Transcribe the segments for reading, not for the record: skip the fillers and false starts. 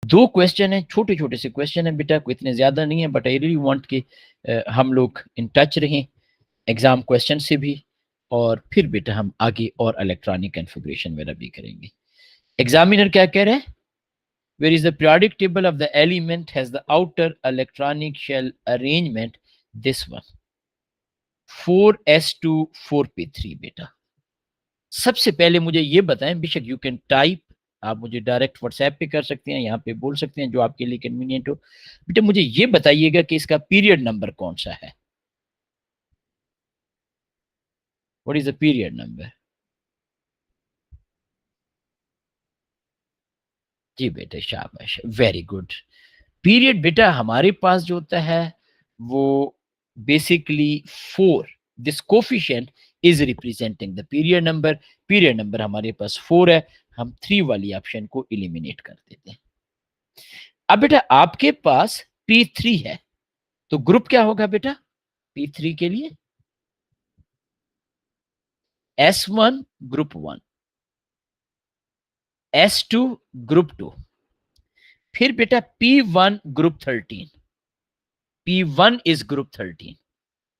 दो क्वेश्चन है, छोटे छोटे से क्वेश्चन है बेटा, कोई इतने ज्यादा नहीं है, बट आई रियली वांट कि हम लोग इन टच रहें एग्जाम क्वेश्चन से भी, और फिर बेटा हम आगे और इलेक्ट्रॉनिक कॉन्फ़िगरेशन वगैरह भी करेंगे। एग्जामिनर क्या कह रहे हैं? Where is the periodic table of the element has the outer electronic shell arrangement this one 4s2 4p3 बेटा। सबसे पहले मुझे ये बताएं, बेशक यू कैन टाइप, आप मुझे डायरेक्ट व्हाट्सएप पे कर सकते हैं, यहाँ पे बोल सकते हैं, जो आपके लिए कन्वीनियंट हो। बेटा मुझे ये बताइएगा कि इसका पीरियड नंबर कौन सा है? What is the period number? जी बेटा शाबाश, वेरी गुड। पीरियड बेटा हमारे पास जो होता है वो basically 4, this coefficient is representing the period number. Period number हमारे पास 4 है, हम 3 वाली ऑप्शन को एलिमिनेट कर देते हैं। अब बेटा आपके पास P3 है, तो ग्रुप क्या होगा बेटा P3 के लिए? S1 ग्रुप 1, S2 ग्रुप 2, फिर बेटा P1 group 13, P1 is group 13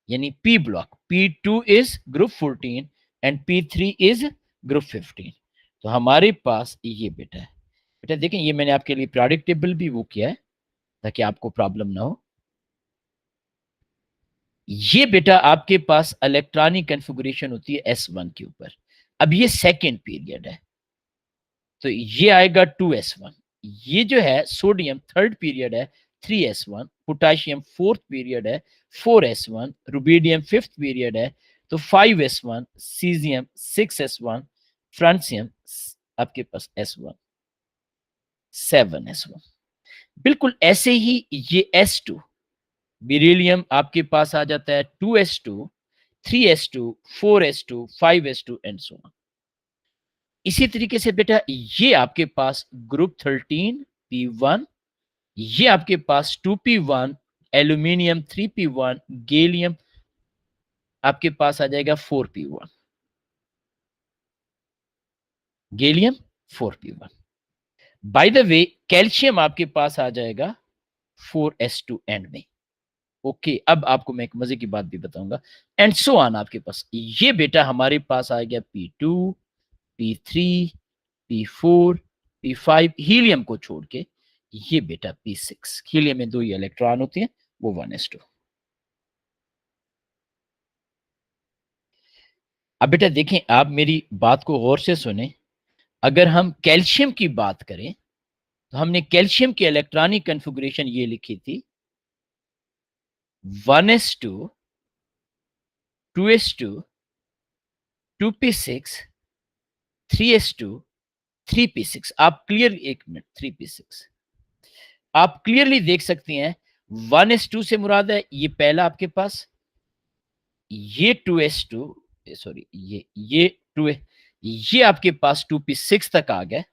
यानी P block, P2 is group 14 and P3 is group 15। तो हमारे पास ये बेटा है। बेटा देखें, ये मैंने आपके लिए पीरियोडिक टेबल भी वो किया है ताकि आपको प्रॉब्लम ना हो। ये बेटा आपके पास इलेक्ट्रॉनिक कॉन्फ़िगरेशन होती है S1 के ऊपर। अब ये सेकेंड पीरियड है, तो ये आएगा 2s1। ये जो है सोडियम थर्ड पीरियड है 3s1, पोटाशियम फोर्थ पीरियड है 4s1, रुबीडियम फिफ्थ पीरियड है तो 5s1, सीजियम 6s1, फ्रांसियम आपके पास s1 7s1। बिल्कुल ऐसे ही ये s2 बेरिलियम आपके पास आ जाता है 2s2, 3s2, 4s2, 5s2 and so on. इसी तरीके से बेटा ये आपके पास ग्रुप 13 P1, ये आपके पास 2p1, एल्यूमिनियम 3p1, गैलियम आपके पास आ जाएगा 4p1, gallium 4p1। By the way calcium आपके पास आ जाएगा 4s2 एंड में। ओके, अब आपको मैं एक मजे की बात भी बताऊंगा, एंड सो ऑन। आपके पास ये बेटा हमारे पास आ गया P2, P3, P4, P5, helium को छोड़ के ये बेटा P6। हीलियम में 2 ही इलेक्ट्रॉन होते हैं, वो 1s2। अब बेटा देखें, आप मेरी बात को गौर से सुने। अगर हम कैल्शियम की बात करें तो हमने कैल्शियम की इलेक्ट्रॉनिक कॉन्फ़िगरेशन ये लिखी थी 1s2, 2s2, 2p6, 3s2, 3p6। आप क्लियर, एक मिनट, 3p6 आप क्लियरली देख सकते हैं। 1s2 से मुराद है ये पहला आपके पास, ये 2s2, सॉरी ये 2, ये आपके पास 2p6 तक आ गया,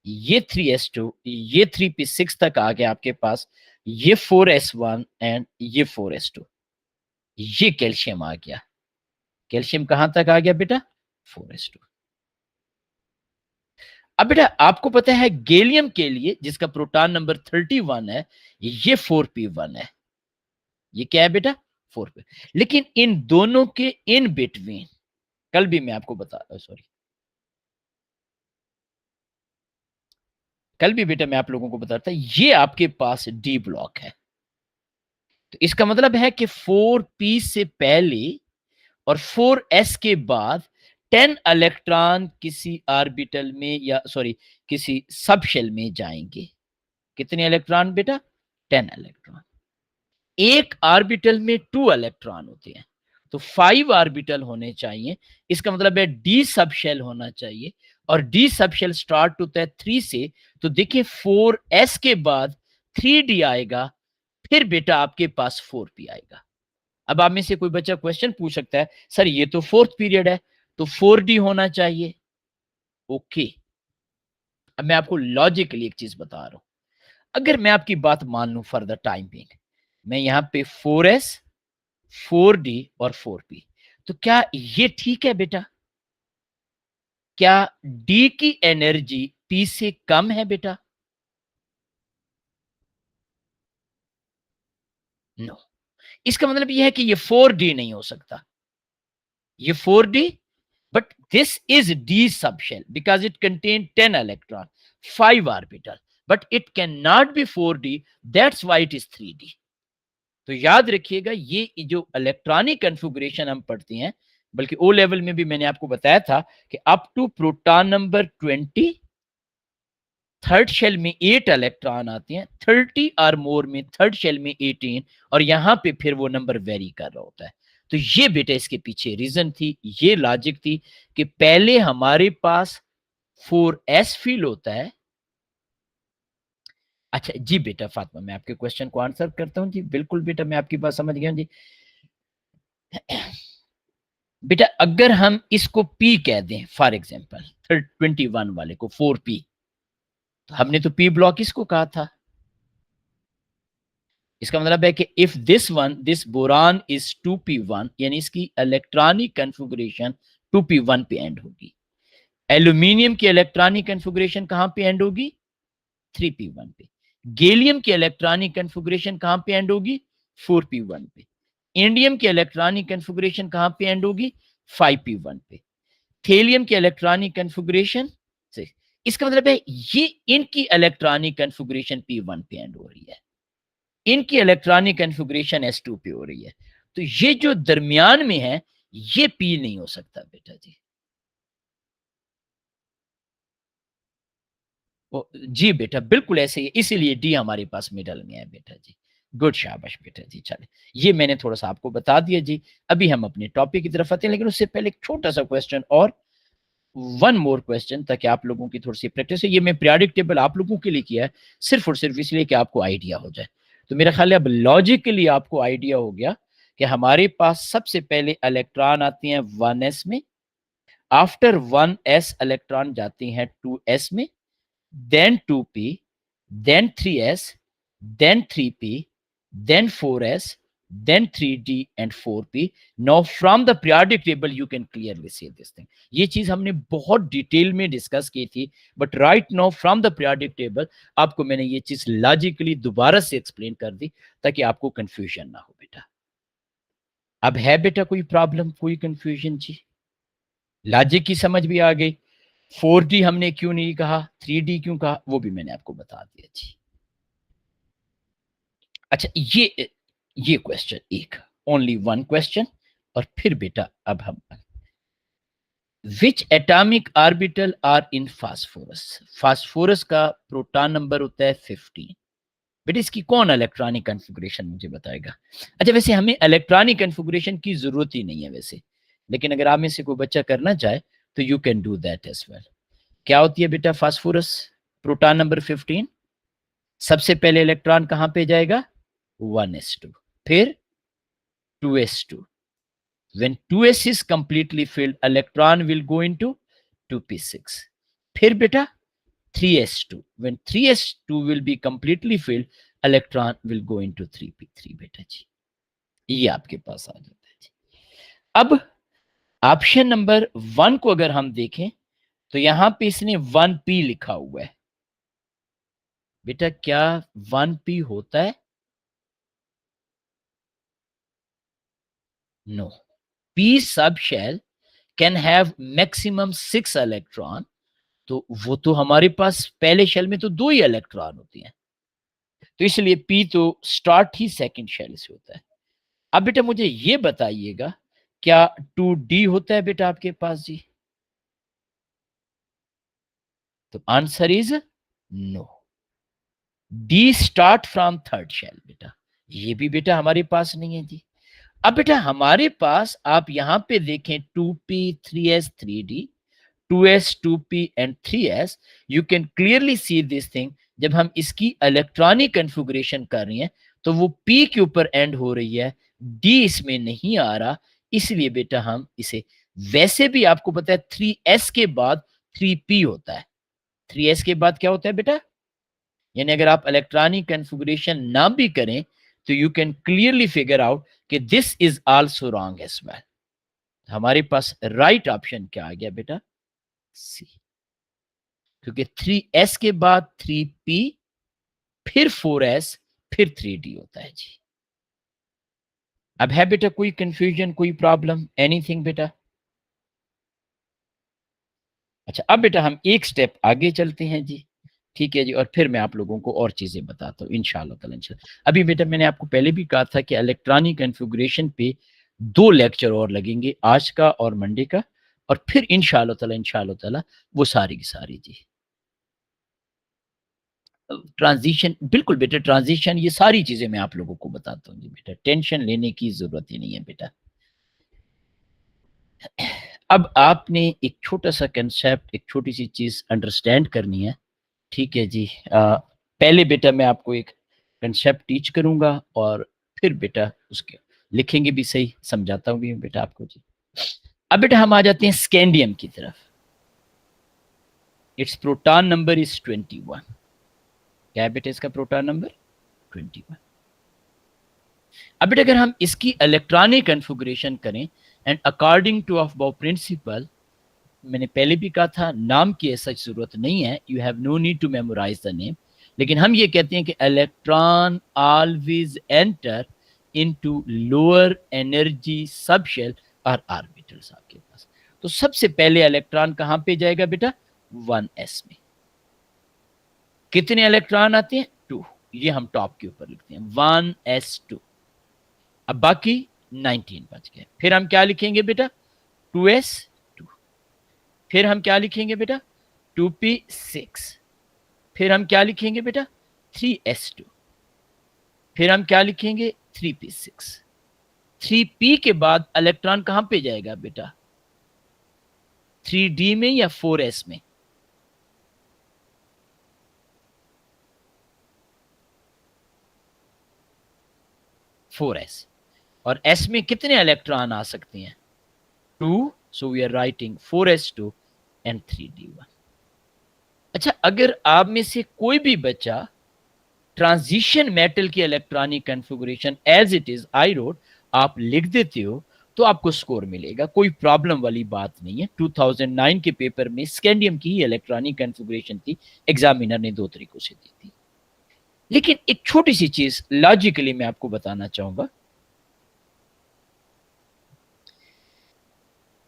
ये 3s2, ये 3p6 तक आ गया आपके पास, ये 4s1 एंड ये 4s2, ये कैल्शियम आ गया। कैल्शियम कहां तक आ गया बेटा? 4s2। अब बेटा आपको पता है गैलियम के लिए जिसका प्रोटॉन नंबर 31 है, ये 4p1 है। ये क्या है बेटा? 4p। लेकिन इन दोनों के इन बिटवीन, कल भी मैं आपको बता, सॉरी कल भी बेटा मैं आप लोगों को बताता, ये आपके पास डी ब्लॉक है। तो इसका मतलब है कि 4p से पहले और 4s के बाद 10 इलेक्ट्रॉन किसी ऑर्बिटल में, या सॉरी किसी सब शेल में जाएंगे। कितने इलेक्ट्रॉन बेटा? 10 इलेक्ट्रॉन। एक ऑर्बिटल में 2 इलेक्ट्रॉन होते हैं, तो 5 ऑर्बिटल होने चाहिए। इसका मतलब है डी सब शेल होना चाहिए, और डी सब शेल स्टार्ट होता है 3 से। तो देखिए 4s के बाद 3d आएगा, फिर बेटा आपके पास 4p आएगा। अब आप में से कोई बच्चा क्वेश्चन पूछ सकता है, सर ये तो फोर्थ पीरियड है, तो 4d होना चाहिए। ओके, अब मैं आपको लॉजिकली एक चीज बता रहा हूं। अगर मैं आपकी बात मान लूं फॉर द टाइम बिंग, मैं यहां पे 4s, 4d और 4p, तो क्या ये ठीक है बेटा? क्या d की एनर्जी p से कम है बेटा? नो। इसका मतलब यह है कि ये 4d नहीं हो सकता, ये 4d, but this is d subshell because it contains 10 electron, 5 orbital, but it cannot be 4d, that's why it is 3d. तो याद रखिएगा, ये जो इलेक्ट्रॉनिक कन्फिगरेशन हम पढ़ते हैं, बल्कि ओ लेवल में भी मैंने आपको बताया था कि up to proton number 20, third shell में 8 इलेक्ट्रॉन आते हैं, 30 और मोर में थर्ड शेल में 18, और यहां पे फिर वो नंबर वेरी कर रहा होता है। तो ये बेटा इसके पीछे रीजन थी, ये लॉजिक थी कि पहले हमारे पास 4s फील होता है। अच्छा जी बेटा फातिमा, मैं आपके क्वेश्चन को आंसर करता हूं जी, बिल्कुल बेटा मैं आपकी बात समझ गया हूं जी। बेटा अगर हम इसको P कह दें फॉर एग्जांपल 21 वाले को 4p, तो हमने तो P ब्लॉक इसको कहा था। इसका मतलब है कि if this boron is 2p1, यानी इसकी इलेक्ट्रॉनिक कन्फिगरेशन 2p1 पे एंड होगी। एल्यूमिनियम की इलेक्ट्रॉनिक कन्फिगरेशन कहां पे एंड होगी? 3p1 पे। गैलियम की इलेक्ट्रॉनिक कन्फिगरेशन कहां पे एंड होगी? 4p1 पे। इंडियम की इलेक्ट्रॉनिक कन्फिगरेशन कहां पे एंड होगी? 5p1 पे। थेलियम की इलेक्ट्रॉनिक कन्फिगरेशन से, इसका मतलब है ये इनकी इलेक्ट्रॉनिक कन्फिगरेशन p1 पे एंड हो रही है, इनकी इलेक्ट्रॉनिक कन्फिगरेशन s2 पे हो रही है। तो ये जो दरमियान में है ये p नहीं हो सकता बेटा जी। जी बेटा बिल्कुल ऐसे ही, इसीलिए डी हमारे पास मिडल में है बेटा जी। गुड, शाबाश बेटा जी। चले, ये मैंने थोड़ा सा आपको बता दिया जी। अभी हम अपने टॉपिक की तरफ आते हैं, लेकिन उससे पहले एक छोटा सा क्वेश्चन और, वन मोर क्वेश्चन, ताकि आप लोगों की थोड़ी सी प्रैक्टिस है। ये मैं पीरियोडिक टेबल आप लोगों के लिए किया है सिर्फ और सिर्फ इसलिए कि आपको आइडिया हो जाए। तो मेरा ख्याल है अब लॉजिकली आपको आइडिया हो गया कि हमारे पास सबसे पहले इलेक्ट्रॉन आते हैं 1s में, आफ्टर 1s इलेक्ट्रॉन जाते हैं 2s में, then 2p, then 3s, then 3p, then 4s, then 3d and 4p. Now from the periodic table you can clearly see this thing. ये चीज हमने बहुत डिटेल में डिस्कस की थी, but right now from the periodic table आपको मैंने ये चीज लॉजिकली दोबारा से एक्सप्लेन कर दी ताकि आपको कंफ्यूजन ना हो बेटा। अब है बेटा कोई प्रॉब्लम, कोई कंफ्यूजन जी? लॉजिक की समझ भी आ गई, 4D हमने क्यों नहीं कहा, 3D क्यों कहा, वो भी मैंने आपको बता दिया जी। अच्छा ये क्वेश्चन एक, ओनली वन क्वेश्चन, और फिर बेटा अब हम, which atomic orbital are in phosphorus? Phosphorus का प्रोटॉन नंबर होता है 15। बेटा इसकी कौन इलेक्ट्रॉनिक कन्फिगरेशन मुझे बताएगा? अच्छा वैसे हमें इलेक्ट्रॉनिक कन्फिगरेशन की जरूरत ही नहीं है वैसे, लेकिन अगर आप में से कोई बच्चा करना चाहे तो you can do that as well. क्या होती है बेटा फास्फोरस प्रोटॉन नंबर 15? सबसे पहले इलेक्ट्रॉन कहां पे जाएगा? 1s2, फिर 2s2। when 2s is completely filled electron will go into 2p6। फिर बेटा 3s2, when 3s2 will be completely filled electron will go into 3p3 बेटा जी। ये आपके पास आ जाता है जी। अब ऑप्शन नंबर 1 को अगर हम देखें तो यहां पे इसने 1p लिखा हुआ है। बेटा क्या 1p होता है? नो। p सब shell can have maximum 6 electron, तो वो तो हमारे पास पहले शेल में तो 2 ही इलेक्ट्रॉन होती हैं, तो इसलिए p तो स्टार्ट ही सेकंड शेल से होता है। अब बेटा मुझे ये बताइएगा, क्या 2d होता है बेटा आपके पास जी? तो answer is no. D start from third shell बेटा, ये भी बेटा हमारे पास नहीं है जी। अब बेटा हमारे पास आप यहां पे देखें 2p 3s 3d, 2s 2p and 3s, you can clearly see this thing. जब हम इसकी इलेक्ट्रॉनिक कन्फिगरेशन कर रहे हैं तो वो p के ऊपर एंड हो रही है, d इसमें नहीं आ रहा, इसलिए बेटा हम इसे, वैसे भी आपको पता है 3s के बाद 3p होता है। 3s के बाद क्या होता है बेटा? यानी अगर आप इलेक्ट्रॉनिक कन्फिगरेशन ना भी करें तो you can clearly figure out कि this is also wrong as well. हमारे पास राइट ऑप्शन क्या आ गया बेटा? सी। क्योंकि 3s के बाद 3p, फिर 4s, फिर 3d होता है जी। अब है बेटा कोई कंफ्यूजन, कोई प्रॉब्लम, एनीथिंग बेटा? अच्छा, अब बेटा हम एक स्टेप आगे चलते हैं जी, ठीक है जी, और फिर मैं आप लोगों को और चीज़ें बताता हूँ इंशाल्लाह ताला इंशाल्लाह। अभी बेटा मैंने आपको पहले भी कहा था कि इलेक्ट्रॉनिक कॉन्फ़िगरेशन पे 2 लेक्चर और लगेंगे, आज का और मंडे का, और फिर इंशाल्लाह ताला वो सारी की सारी जी। ट्रांज़िशन बिल्कुल बेटा, ट्रांज़िशन ये सारी चीज़ें मैं आप लोगों को बताता हूँ जी बेटा, टेंशन लेने की ज़रूरत ही नहीं है बेटा। अब आपने एक छोटा-सा कांसेप्ट, एक छोटी-सी चीज़ अंडरस्टैंड करनी है, ठीक है जी। पहले बेटा मैं आपको एक कांसेप्ट टीच करूँगा और फिर बेटा उसके लिखेंगे भी सही, समझाता हूँ भी बेटा आपको जी। अब बेटा हम आ जाते हैं स्कैंडियम की तरफ। It's proton number is 21। क्या है बेटा इसका प्रोटॉन नंबर? 21। अब बेटा अगर हम इसकी इलेक्ट्रॉनिक कॉन्फ़िगरेशन करें and according to Aufbau principle, मैंने पहले भी कहा था नाम की ऐसा ज़रूरत नहीं है, you have no need to memorise the name, लेकिन हम ये कहते हैं कि electron always enter into lower energy subshell और ऑर्बिटल्स आपके पास। तो सबसे पहले इलेक्ट्रॉन कहाँ पे जाएगा बेटा? 1s में। कितने इलेक्ट्रॉन आते हैं? 2। ये हम टॉप के ऊपर लिखते हैं 1s2। अब बाकी 19 बच गए, फिर हम क्या लिखेंगे बेटा? 2s2। फिर हम क्या लिखेंगे बेटा? 2p6। फिर हम क्या लिखेंगे बेटा? 3s2। फिर हम क्या लिखेंगे? 3p6। 3p के बाद इलेक्ट्रॉन कहां पे जाएगा बेटा? 3d में या 4s में? 4s। और s में कितने इलेक्ट्रॉन आ सकते हैं? 2। So we are writing 4s2 and 3d1। अच्छा, अगर आप में से कोई भी बच्चा ट्रांजिशन मेटल की electronic configuration as it is I road आप लिख देते हो तो आपको स्कोर मिलेगा, कोई प्रॉब्लम वाली बात नहीं है। 2009 के पेपर में स्कैंडियम की इलेक्ट्रॉनिक कॉन्फ़िगरेशन थी, एग्जामिनर ने 2 तरीकों से दी थी। लेकिन एक छोटी सी चीज लॉजिकली मैं आपको बताना चाहूंगा,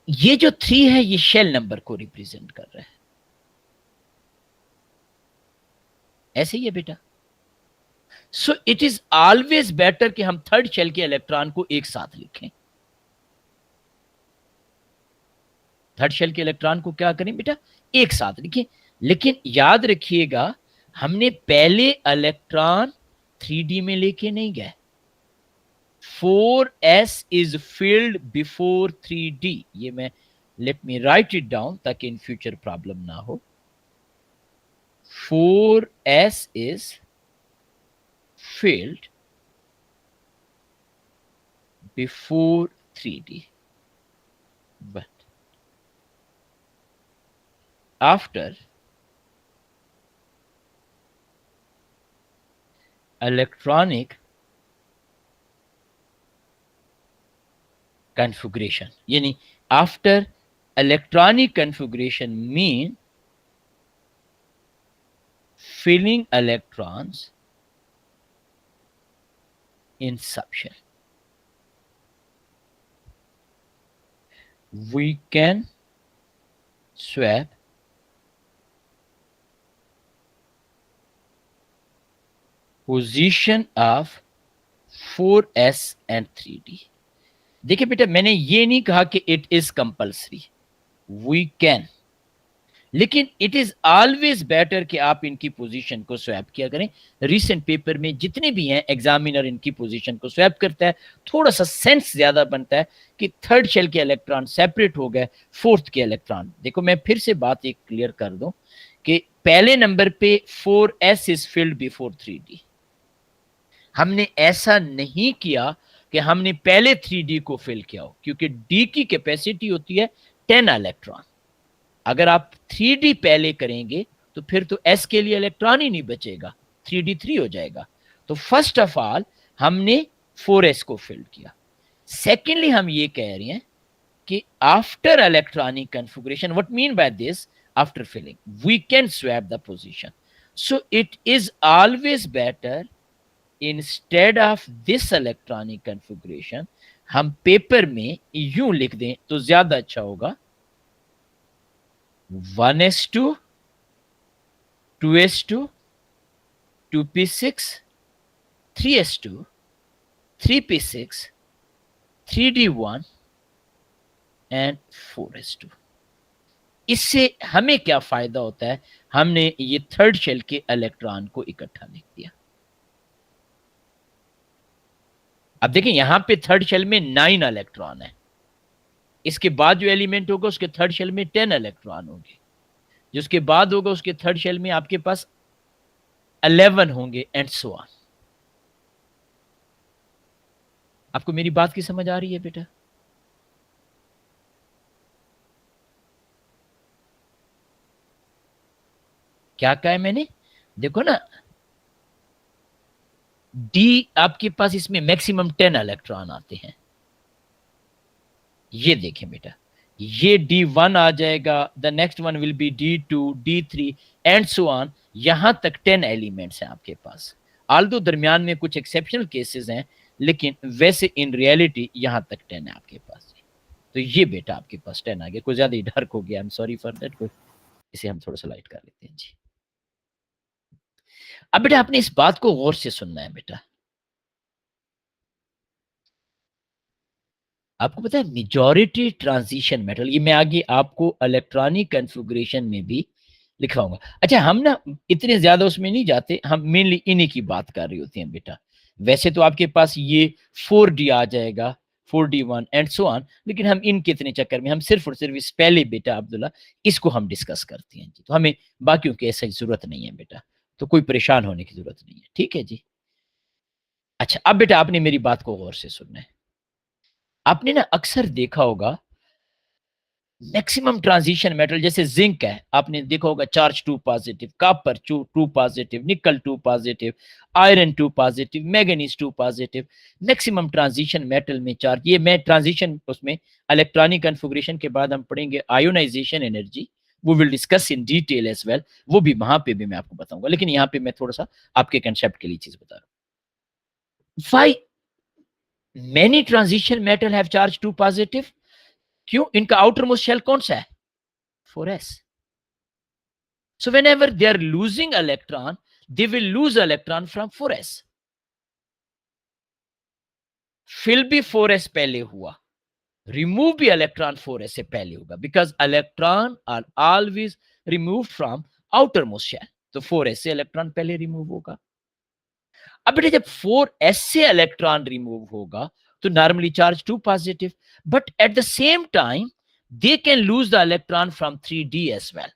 ये जो 3 है ये शेल नंबर को रिप्रेजेंट कर रहा है, ऐसे ही है बेटा। सो इट इज ऑलवेज बेटर कि हम थर्ड शेल के इलेक्ट्रॉन को एक साथ लिखें। थर्ड शेल के इलेक्ट्रॉन को क्या करें बेटा? एक साथ लिखें। लेकिन याद रखिएगा, हमने पहले इलेक्ट्रॉन 3d में लेके नहीं गए। 4s is filled before 3d। ये मैं let me right it down ताकि इन फ्यूचर प्रॉब्लम ना हो। 4s is filled before 3d, but after electronic configuration, yani after electronic configuration mean filling electrons in subshell, we can swap position of 4s and 3d। देखिए बेटा, मैंने ये नहीं कहा कि it is compulsory, we can, लेकिन it is always better कि आप इनकी पोजीशन को स्वैप किया करें। रीसेंट पेपर में जितने भी हैं एग्जामिनर इनकी पोजीशन को स्वैप करता है, थोड़ा सा सेंस ज्यादा बनता है कि थर्ड शेल के इलेक्ट्रॉन सेपरेट हो गए, फोर्थ के इलेक्ट्रॉन। देखो मैं फिर से बात एक क्लियर कर दूं कि पहले नंबर पे 4s is filled before 3d। हमने ऐसा नहीं किया कि हमने पहले 3d को फिल किया हो, क्योंकि d की कैपेसिटी होती है 10 इलेक्ट्रॉन। अगर आप 3d पहले करेंगे तो फिर तो s के लिए इलेक्ट्रॉन ही नहीं बचेगा, 3d 3 हो जाएगा। तो फर्स्ट ऑफ ऑल हमने 4s को फिल किया। सेकेंडली हम ये कह रहे हैं कि after electronic configuration, what mean by this, after filling we can swap the position. So it is always better instead of this electronic configuration हम पेपर में यूं लिख दें तो ज्यादा अच्छा होगा, 1s2, 2s2, 2p6, 3s2, 3p6, 3d1 and 4s2। इससे हमें क्या फायदा होता है, हमने ये थर्ड शेल के इलेक्ट्रॉन को इकट्ठा लिख दिया। अब देखिए यहां पे थर्ड शेल में 9 इलेक्ट्रॉन है, इसके बाद जो एलिमेंट होगा उसके थर्ड शेल में 10 इलेक्ट्रॉन होंगे, जिसके बाद होगा उसके थर्ड शेल में आपके पास 11 होंगे एंड सो ऑन। आपको मेरी बात की समझ आ रही है बेटा? क्या कहा है मैंने? देखो ना, डी आपके पास इसमें मैक्सिमम 10 इलेक्ट्रॉन आते हैं। ये देखें बेटा, ये D1 आ जाएगा, the next one will be D2, D3 and so on. यहां तक 10 एलिमेंट्स हैं आपके पास। आल्दो दरमियान में कुछ एक्सेप्शनल केसेस हैं, लेकिन वैसे इन रियलिटी यहां तक 10 है आपके पास। तो ये बेटा आपके पास 10 आ गया। कुछ ज्यादा ही डार्क हो गया, I am sorry for that. कोई इसे हम थोड़ा सा लाइट कर लेते हैं जी। अब बेटा आपने इस बात को गौर से सुनना है बेटा। आपको पता है मेजॉरिटी ट्रांजिशन मेटल, ये मैं आगे आपको इलेक्ट्रॉनिक कॉन्फ़िगरेशन में भी लिखवाऊंगा। अच्छा हम ना इतने ज्यादा उसमें नहीं जाते, हम मेनली इन्हीं की बात कर रही होती हैं बेटा। वैसे तो आपके पास ये 4D आ जाएगा, 4D1 एंड सो ऑन, लेकिन हम इन कितने चक्कर में, हम सिर्फ और सिर्फ इस पहले बेटा अब्दुल्ला इसको हम डिस्कस करते हैं जी। तो हमें बाकियों की ऐसा जरूरत नहीं है बेटा, तो कोई परेशान होने की जरूरत नहीं है, ठीक है जी। अच्छा अब बेटा आपने मेरी बात को गौर से सुनना है। आपने ना अक्सर देखा होगा मैक्सिमम ट्रांजिशन मेटल जैसे जिंक है, आपने देखा होगा चार्ज 2 पॉजिटिव, कॉपर 2 पॉजिटिव, निकल 2 positive, iron 2 positive, manganese 2 positive. Maximum transition metal में चार्ज, ये मैं ट्रांजिशन उसमें इलेक्ट्रॉनिक कॉन्फ़िगरेशन के बाद हम पढ़ेंगे ionisation energy, we will discuss in detail as well, वो भी वहां पे भी मैं आपको बताऊंगा, लेकिन यहाँ पे मैं थोड़ा सा आपके कंसेप्ट के लिए चीज बता रहा हूँ। Why many transition metal have charge 2 positive? क्यों? इनका आउटर मोस्ट शेल कौन सा है? 4s। So whenever they are losing electron, they will lose electron from 4s. fill भी 4s पहले हुआ, remove भी इलेक्ट्रॉन 4s से पहले होगा, because electron are always removed from outermost shell. तो 4s से इलेक्ट्रॉन पहले रिमूव होगा। अब बेटे जब 4s से इलेक्ट्रॉन रिमूव होगा तो normally charge 2 positive, but at the same time they can lose the electron from 3d as well.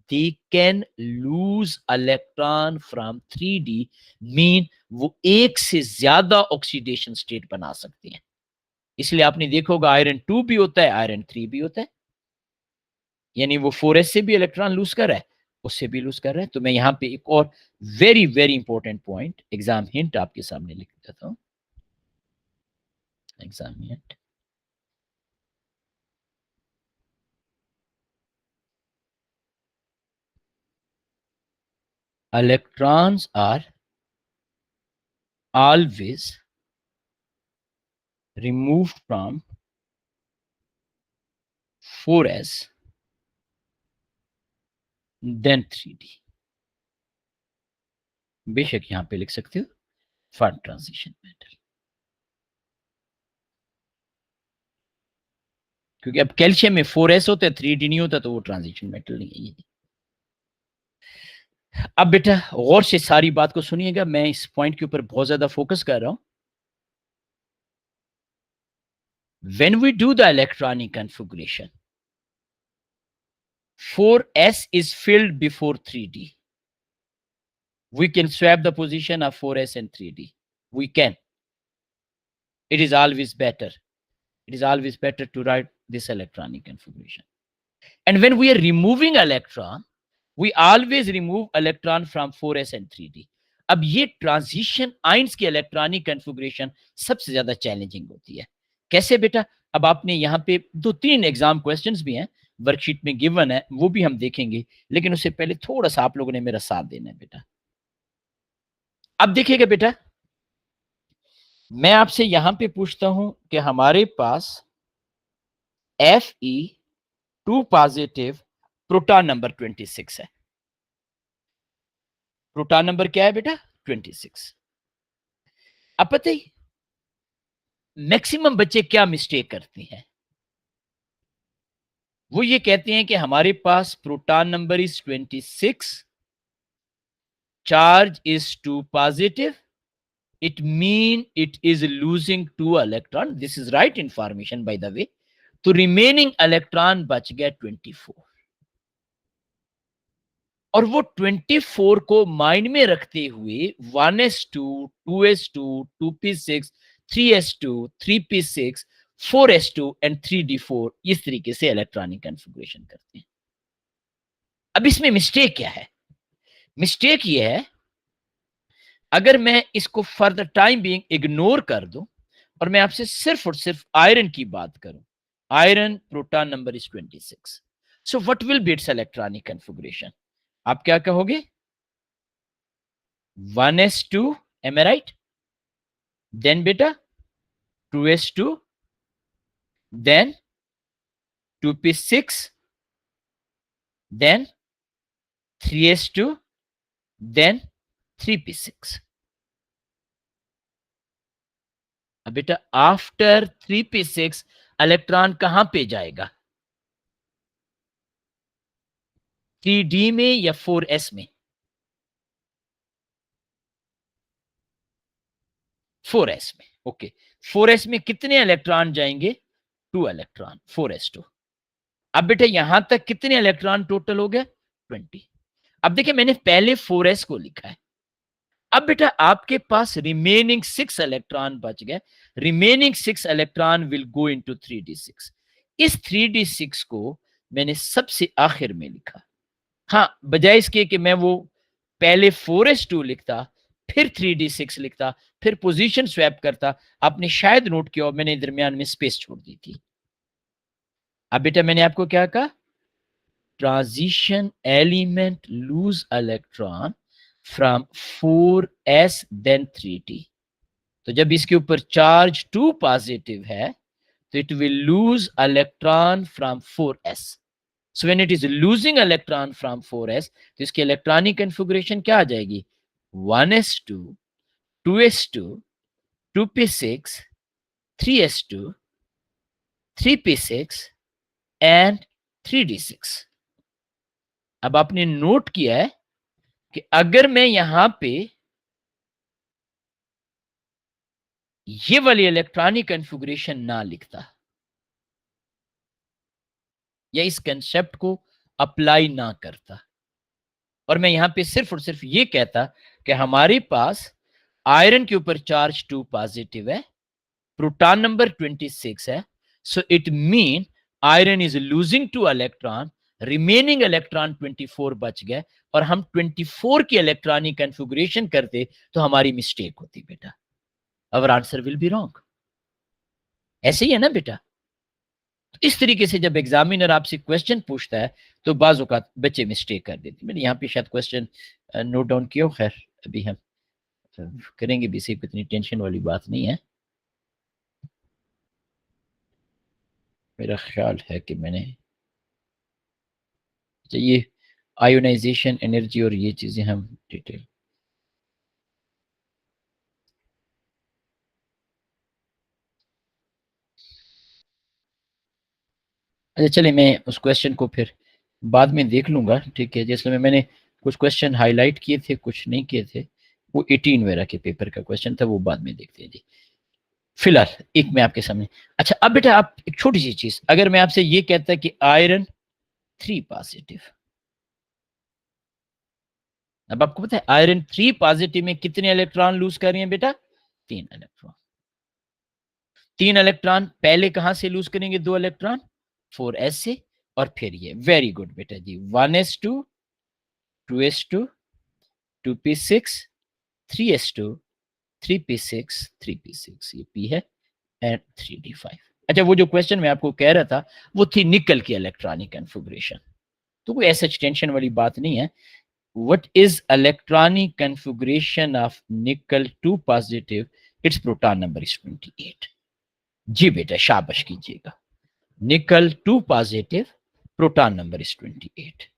They can lose electron from 3d, mean वो एक से ज्यादा ऑक्सीडेशन स्टेट बना सकते हैं। इसलिए आपने देखा होगा आयरन 2 भी होता है, आयरन 3 भी होता है, यानी वो 4s से भी इलेक्ट्रॉन लूज कर रहा है, उससे भी लूज कर रहा है। तो मैं यहां पे एक और very very important point, exam hint आपके सामने लिख देता हूं। Exam hint, electrons are always removed from 4s then 3d। बेशक यहां पे लिख सकते हो फॉर ट्रांजिशन मेटल, क्योंकि अब कैल्शियम में 4s होता है, 3d नहीं होता, तो वो ट्रांजिशन मेटल नहीं है ये। अब बेटा गौर से सारी बात को सुनिएगा, मैं इस पॉइंट के ऊपर बहुत ज्यादा फोकस कर रहा हूं। When we do the electronic configuration, 4s is filled before 3d. We can swap the position of 4s and 3d. We can. It is always better. It is always better to write this electronic configuration. And when we are removing electron, we always remove electron from 4s and 3d. अब ये transition ions की electronic configuration सबसे ज्यादा challenging होती है। कैसे बेटा? अब आपने यहाँ पे 2-3 एग्जाम क्वेश्चंस भी हैं, वर्कशीट में गिवन है, वो भी हम देखेंगे, लेकिन उससे पहले थोड़ा सा आप लोगों ने मेरा साथ देना है बेटा। अब देखिएगा बेटा, मैं आपसे यहां पे पूछता हूं कि हमारे पास Fe2 पॉजिटिव प्रोटॉन नंबर 26 है। प्रोटॉन नंबर क्या है बेटा? 26। अब पता ही मैक्सिमम बच्चे क्या मिस्टेक करते हैं, वो ये कहते हैं कि हमारे पास proton number is 26, charge is 2 positive, it mean it is losing 2 electron. This is right information by the way. तो remaining electron बच गया 24, और वो 24 को माइंड में रखते हुए 1s2, 2s2, 2p6, 3s2, 3p6, 4s2 and 3d4 इस तरीके से इलेक्ट्रॉनिक कॉन्फ़िगरेशन करते हैं। अब इसमें मिस्टेक क्या है? मिस्टेक ये है, अगर मैं इसको for the time being ignore कर दूं और मैं आपसे सिर्फ और सिर्फ आयरन की बात करूं, iron proton number is 26, so what will be it's electronic configuration? आप क्या कहोगे? 1s2, am I right? Then beta 2s2, then 2p6, then 3s2, then 3p6। अब बेटा आफ्टर 3p6 इलेक्ट्रॉन कहां पे जाएगा? 3d में या 4s में? 4s में। ओके, 4s में कितने इलेक्ट्रॉन जाएंगे? 2 इलेक्ट्रॉन, 4s2। अब बेटा यहां तक कितने इलेक्ट्रॉन टोटल हो गए? 20। अब देखिए मैंने पहले 4s को लिखा है, अब बेटा आपके पास रिमेनिंग 6 इलेक्ट्रॉन बच गए। Remaining 6 electron will go into 3d6। इस 3d6 को मैंने सबसे आखिर में लिखा। हाँ, बजाय इसके कि मैं वो पहले 4s2 लिखता, फिर 3d6 लिखता, फिर पोजीशन स्वैप करता, आपने शायद नोट किया और मैंने दरमियान में स्पेस छोड़ दी थी। अब बेटा मैंने आपको क्या कहा? Transition element lose electron from 4s then 3d। तो जब इसके ऊपर चार्ज 2 पॉजिटिव है तो it will lose electron from 4s। So when it is losing electron from 4s तो इसकी इलेक्ट्रॉनिक कॉन्फ़िगरेशन क्या आ जाएगी? 1s2, 2s2, 2p6, 3s2, 3p6 and 3d6। अब आपने नोट किया है कि अगर मैं यहां पे ये वाली इलेक्ट्रॉनिक कॉन्फ़िगरेशन ना लिखता या इस कंसेप्ट को अप्लाई ना करता और मैं यहां पे सिर्फ और सिर्फ ये कहता कि हमारे पास आयरन के ऊपर चार्ज 2 पॉजिटिव है, प्रोटॉन नंबर 26 है, so it mean iron is losing 2 electron, remaining electron 24 बच गए और हम 24 की इलेक्ट्रॉनिक कॉन्फ़िगरेशन करते तो हमारी मिस्टेक होती बेटा। Our answer will be wrong. ऐसे ही है ना बेटा? इस तरीके से जब एग्जामिनर आपसे क्वेश्चन पूछता है तो बाज़ औक़ात बच्चे मिस्टेक कर देते। मैंने यहाँ पे शायद क्वेश्चन नोट डाउन किया हो, खैर अभी हम करेंगे भी, इसी इतनी टेंशन वाली बात नहीं है। मेरा ख्याल है कि मैंने, अच्छा ये आयोनाइजेशन एनर्जी और ये चीज़ें हम डिटेल, अच्छा चलिए मैं उस क्वेश्चन को फिर बाद में देख लूँगा, ठीक है? जैसे मैंने कुछ क्वेश्चन हाईलाइट किए थे, कुछ नहीं किए थे, वो 18 वगैरह के पेपर का क्वेश्चन था, वो बाद में देखते हैं जी। फिलहाल एक मैं आपके सामने, अच्छा अब बेटा आप एक छोटी सी चीज, अगर मैं आपसे ये कहता कि आयरन 3 पॉजिटिव, अब आपको पता है आयरन 3 पॉजिटिव में कितने इलेक्ट्रॉन लूज कर रही हैं बेटा? 3 इलेक्ट्रॉन। 3 इलेक्ट्रॉन पहले कहां से लूज करेंगे? 2 इलेक्ट्रॉन 4s से, और फिर ये वेरी गुड बेटा जी 1s2, 2s2, 2p6, 3s2, 3p6, 3p6, ये p है, एंड 3d5। अच्छा वो जो क्वेश्चन मैं आपको कह रहा था वो थी निकल की इलेक्ट्रॉनिक कॉन्फ़िगरेशन, तो कोई ऐसा टेंशन वाली बात नहीं है। What is electronic configuration of निकल 2 positive? It's proton number is 28। जी बेटा शाबाश कीजिएगा। निकल 2 पॉजिटिव, प्रोटॉन नंबर इज 28।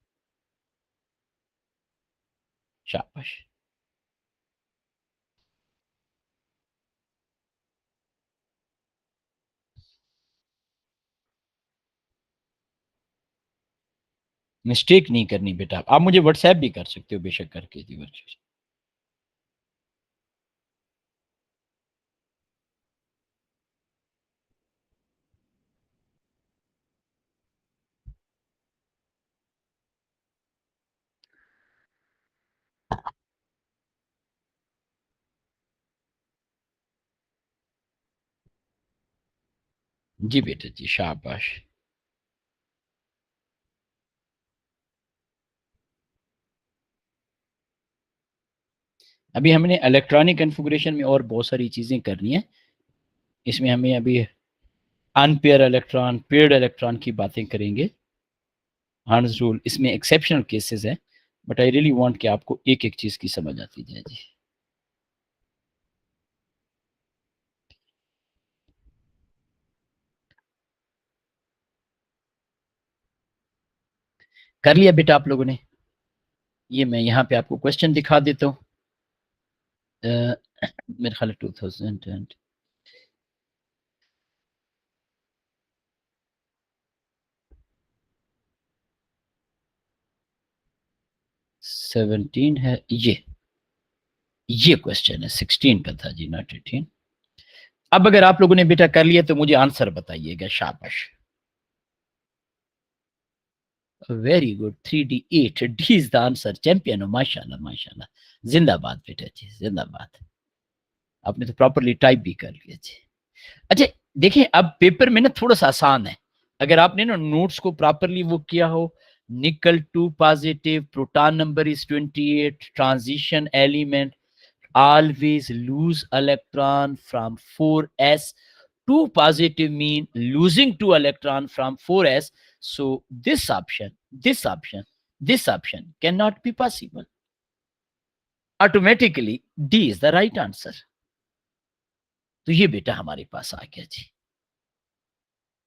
शाबाश। मिस्टेक नहीं करनी बेटा, आप मुझे व्हाट्सएप भी कर सकते हो बेशक करके जी। जी बेटा जी शाबाश। अभी हमने इलेक्ट्रॉनिक कॉन्फ़िगरेशन में और बहुत सारी चीजें करनी है। इसमें हमें अभी अनपेयर इलेक्ट्रॉन, पेयर्ड इलेक्ट्रॉन की बातें करेंगे। हर्ट्ज रूल इसमें एक्सेप्शनल केसेस है, बट आई रियली वांट कि आपको एक एक चीज की समझ आती जाए जी। कर लिया बेटा आप लोगों ने? ये मैं यहाँ पे आपको क्वेश्चन दिखा देता हूँ। मेरे ख्याल 2017 है ये क्वेश्चन है, 16 का था जी, नॉट 18। अब अगर आप लोगों ने बेटा कर लिया तो मुझे आंसर बताइएगा। शाबाश, very good. 3D8, D is the answer. Champion हो, माशाल्लाह माशाल्लाह। जिंदाबाद बेटा जी, जिंदाबाद। आपने तो प्रॉपरली टाइप भी कर लिया जी। अच्छा, देखिए अब पेपर में ना थोड़ा सा आसान है, अगर आपने ना नोट्स को प्रॉपरली वो किया हो। निकल 2 positive, proton number is 28, transition element always lose electron from 4s. 2 positive mean losing 2 electron from 4s. So this option cannot be possible. Automatically D is the right answer. तो ये बेटा हमारे पास आ गया जी।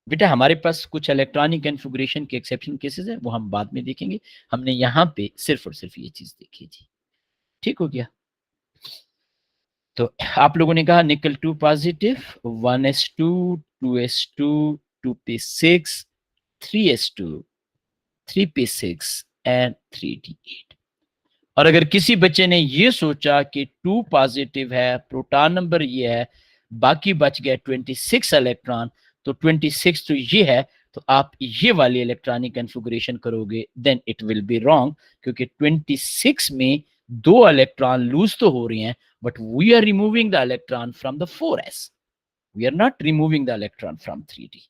बेटा हमारे पास कुछ इलेक्ट्रॉनिक कॉन्फ़िगरेशन के exception cases है, वो हम बाद में देखेंगे। हमने यहाँ पे सिर्फ और सिर्फ ये चीज देखी जी। ठीक हो गया? तो आप लोगों ने कहा निकल 2 positive, 1s2, 2s2, 2p6, 3s2, 3p6 and 3d8। और अगर किसी बच्चे ने ये सोचा कि 2 पॉजिटिव है, प्रोटॉन नंबर ये है, बाकी बच गया 26 इलेक्ट्रॉन, तो 26 तो ये है, तो आप ये वाली इलेक्ट्रॉनिक कॉन्फ़िगरेशन करोगे, then it will be wrong, क्योंकि 26 में 2 इलेक्ट्रॉन लूज तो हो रही हैं, but we are removing the electron from the 4s, we are not removing the electron from 3d।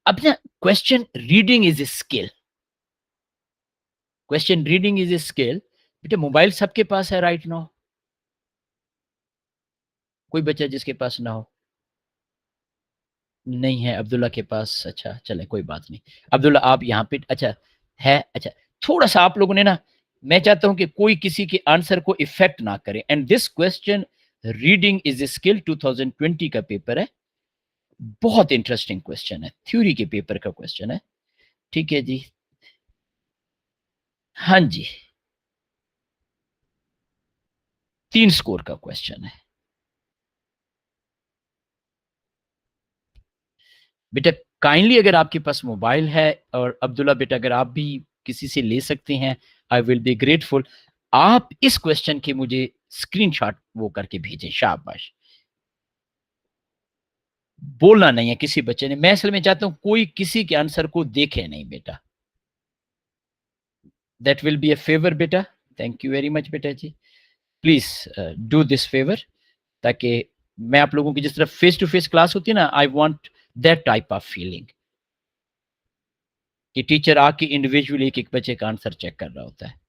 अब ना question reading is a skill. Question reading is a skill. बेटे mobile सबके पास है राइट नाउ? कोई बच्चा जिसके पास ना हो? नहीं है अब्दुल्ला के पास? अच्छा चले कोई बात नहीं। अब्दुल्ला आप यहाँ पे अच्छा है। अच्छा, थोड़ा सा आप लोगों ने ना, मैं चाहता हूं कि कोई किसी के आंसर को इफेक्ट ना करे। And this question reading is a skill 2020 का पेपर है, बहुत इंटरेस्टिंग क्वेश्चन है, थ्योरी के पेपर का क्वेश्चन है। ठीक है जी। हाँ जी, 3 स्कोर का क्वेश्चन है। बेटा काइंडली अगर आपके पास मोबाइल है, और अब्दुल्ला बेटा अगर आप भी किसी से ले सकते हैं, आई विल बी ग्रेटफुल। आप इस क्वेश्चन के मुझे स्क्रीनशॉट वो करके भेजें। शाबाश। बोलना नहीं है किसी बच्चे ने, मैं असल में चाहता हूं कोई किसी के आंसर को देखे नहीं बेटा। That will be a favour बेटा। थैंक यू वेरी मच बेटा जी। प्लीज डू दिस फेवर, ताकि मैं आप लोगों की जिस तरह फेस टू फेस क्लास होती है ना, I want that type of feeling कि टीचर आके इंडिविजुअली एक एक बच्चे का आंसर चेक कर रहा होता है।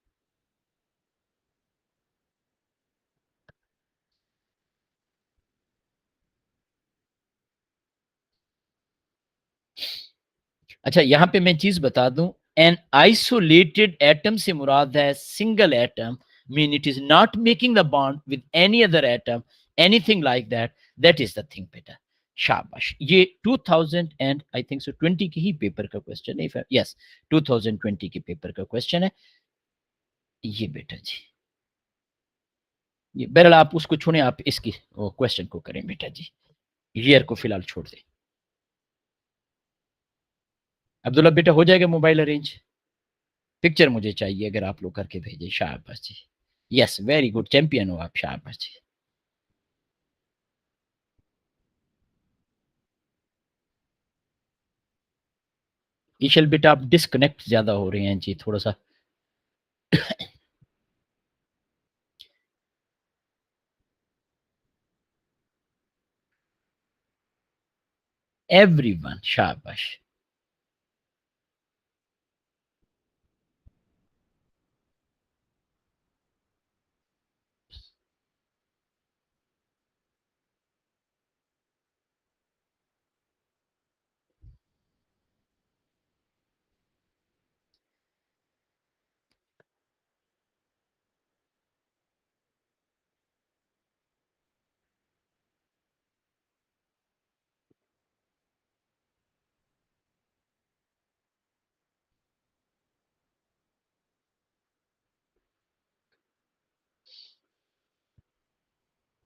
अच्छा, यहां पे मैं चीज बता दूं, एन आइसोलेटेड एटम से मुराद है single atom mean it is not making the bond with any other atom, anything like that. That is the thing बेटा. शाबाश. ये 2000 and I think so 20 के ही पेपर का क्वेश्चन है. Yes, 2020 के पेपर का क्वेश्चन है ये बेटा जी. ये बहरहाल आप उसको छोड़ें, आप इसकी क्वेश्चन को करें बेटा जी. ईयर को फिलहाल छोड़ दें. अब्दुल्ला बेटा हो जाएगा मोबाइल अरेंज. पिक्चर मुझे चाहिए अगर आप लोग करके भेजें. शाबाश जी. यस, वेरी गुड, चैंपियन हो आप. शाबाश जी. ईशल बेटा आप डिस्कनेक्ट ज्यादा हो रहे हैं जी थोड़ा सा. एवरीवन. शाबाश.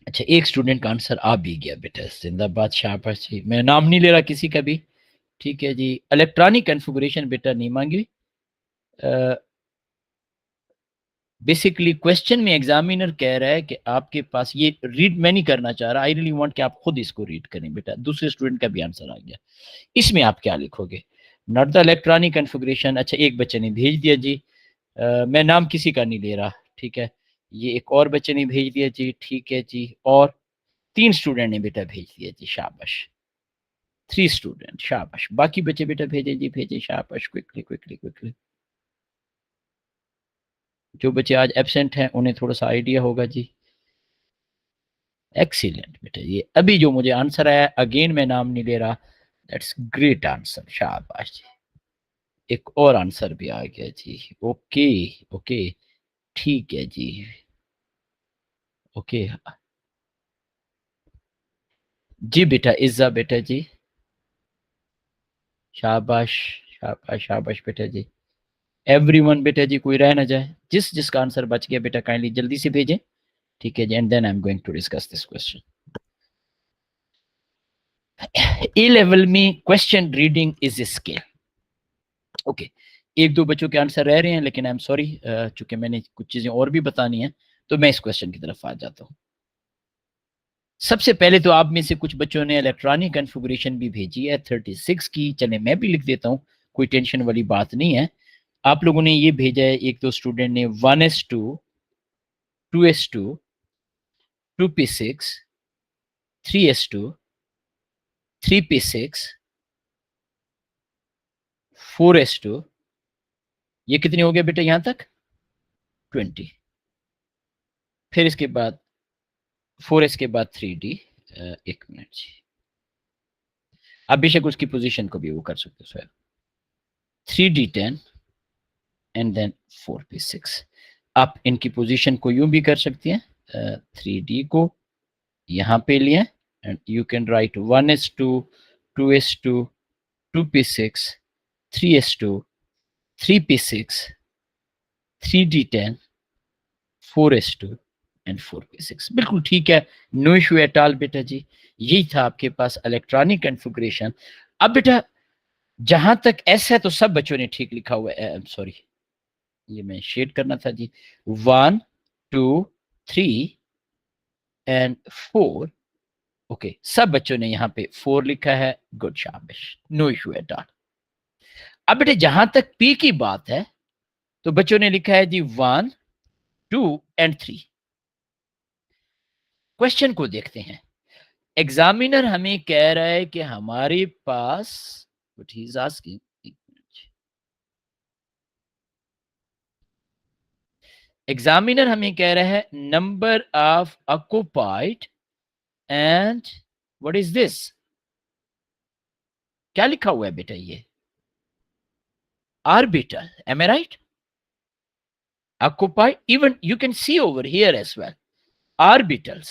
अच्छा, एक स्टूडेंट का आंसर आ भी गया बेटा. जिंदाबाद. शाबाश जी. मैं नाम नहीं ले रहा किसी का भी. ठीक है जी. इलेक्ट्रॉनिक कन्फिगरेशन बेटा नहीं मांगी. बेसिकली क्वेश्चन में एग्जामिनर कह रहा है कि आपके पास ये रीड मैं नहीं करना चाह रहा. आई रियली वांट कि आप खुद इसको रीड करें बेटा. दूसरे स्टूडेंट का भी आंसर आ गया. इसमें आप क्या लिखोगे? Not the electronic configuration. अच्छा, एक बच्चे ने भेज दिया जी. मैं नाम किसी का नहीं ले रहा. ठीक है. ये एक और बच्चे ने भेज दिया जी. ठीक है जी. और 3 स्टूडेंट ने बेटा भेज दिया जी. शाबाश. 3 स्टूडेंट. शाबाश. बाकी बच्चे बेटा भेजे जी, भेजे. शाबाश. Quickly quickly quickly. जो बच्चे आज एब्सेंट हैं उन्हें थोड़ा सा आइडिया होगा जी. एक्सीलेंट बेटा. ये अभी जो मुझे आंसर आया, अगेन मैं नाम नहीं ले रहा. That's great answer. शाबाश जी. एक और आंसर भी आ गया जी. ओके. ओके. ठीक है जी. ओके जी बेटा. इज्जा बेटा जी. शाबाश. शाबाश. शाबाश बेटा जी. एवरीवन बेटा जी, कोई रह ना जाए. जिस जिसका आंसर बच गया बेटा काइंडली जल्दी से भेजें. ठीक है जी. And then I am going to discuss this question. A level में question reading is skill. Okay. एक दो बच्चों के आंसर रह रहे हैं लेकिन आई एम सॉरी, चूंकि मैंने कुछ चीजें और भी बतानी है तो मैं इस क्वेश्चन की तरफ आ जाता हूँ. सबसे पहले तो आप में से कुछ बच्चों ने इलेक्ट्रॉनिक कन्फिगरेशन भी भेजी है 36 की. चले मैं भी लिख देता हूँ, कोई टेंशन वाली बात नहीं है. आप लोगों ने ये भेजा है. एक तो स्टूडेंट ने 1s2, 2s2, 2p6, 3s2, 3p6, 4s2. ये कितने हो गए बेटा यहां तक? 20. फिर इसके बाद 4s के बाद 3d. एक मिनट जी. आप बेशक उसकी पोजीशन को भी वो कर सकते हो. 3d10 and then 4p6. आप इनकी पोजीशन को यूं भी कर सकते हैं. 3d को यहाँ पे लिया and you can write 1s2, 2s2, 2p6, 3s2, 3p6, 3d10, 4s2 and 4p6. बिल्कुल ठीक है. नो इशू एट ऑल बेटा जी. यही था आपके पास इलेक्ट्रॉनिक कन्फिगरेशन. अब बेटा जहां तक एस है तो सब बच्चों ने ठीक लिखा हुआ है. सॉरी, ये मैं शेड करना था जी. 1, 2, 3 एंड 4. ओके. सब बच्चों ने यहाँ पे 4 लिखा है. गुड. शाबाश. No issue at all. अब बेटे जहां तक पी की बात है तो बच्चों ने लिखा है जी 1, 2 एंड 3. क्वेश्चन को देखते हैं. एग्जामिनर हमें कह रहा है कि हमारे पास what he is asking. Examiner हमें कह रहा है number of occupied and what is this. क्या लिखा हुआ है बेटा? ये orbital. Am I right? occupy. Even you can see over here as well, orbitals.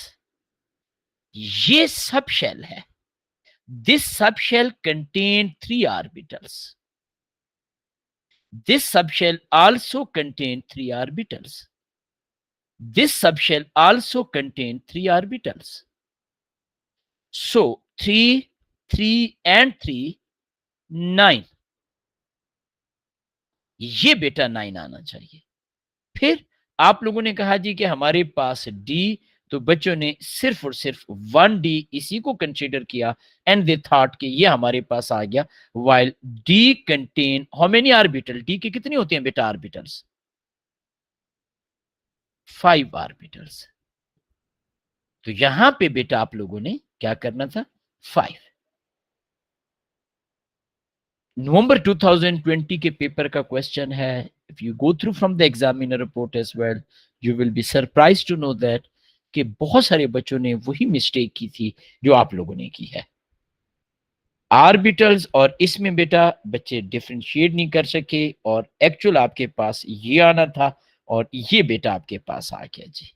ये सब शेल है. This subshell contain 3 orbitals. This subshell also contain 3 orbitals. This subshell also contain 3 orbitals. So 3, 3 and 3, 9. ये बेटा 9 आना चाहिए. फिर आप लोगों ने कहा जी कि हमारे पास डी, तो बच्चों ने सिर्फ और सिर्फ 1D इसी को कंसीडर किया एंड दे थॉट कि ये हमारे पास आ गया. While D contain how many orbital? D के कितने होते हैं बेटा ऑर्बिटल्स? 5 ऑर्बिटल्स. तो यहां पे बेटा आप लोगों ने क्या करना था? 5. नवंबर 2020 के पेपर का क्वेश्चन है. If you go through from the examiner report as well, you will be surprise to know that कि बहुत सारे बच्चों ने वही मिस्टेक की थी जो आप लोगों ने की है. ऑर्बिटल्स और इसमें बेटा बच्चे डिफरेंशिएट नहीं कर सके और एक्चुअल आपके पास ये आना था और ये बेटा आपके पास आ गया जी.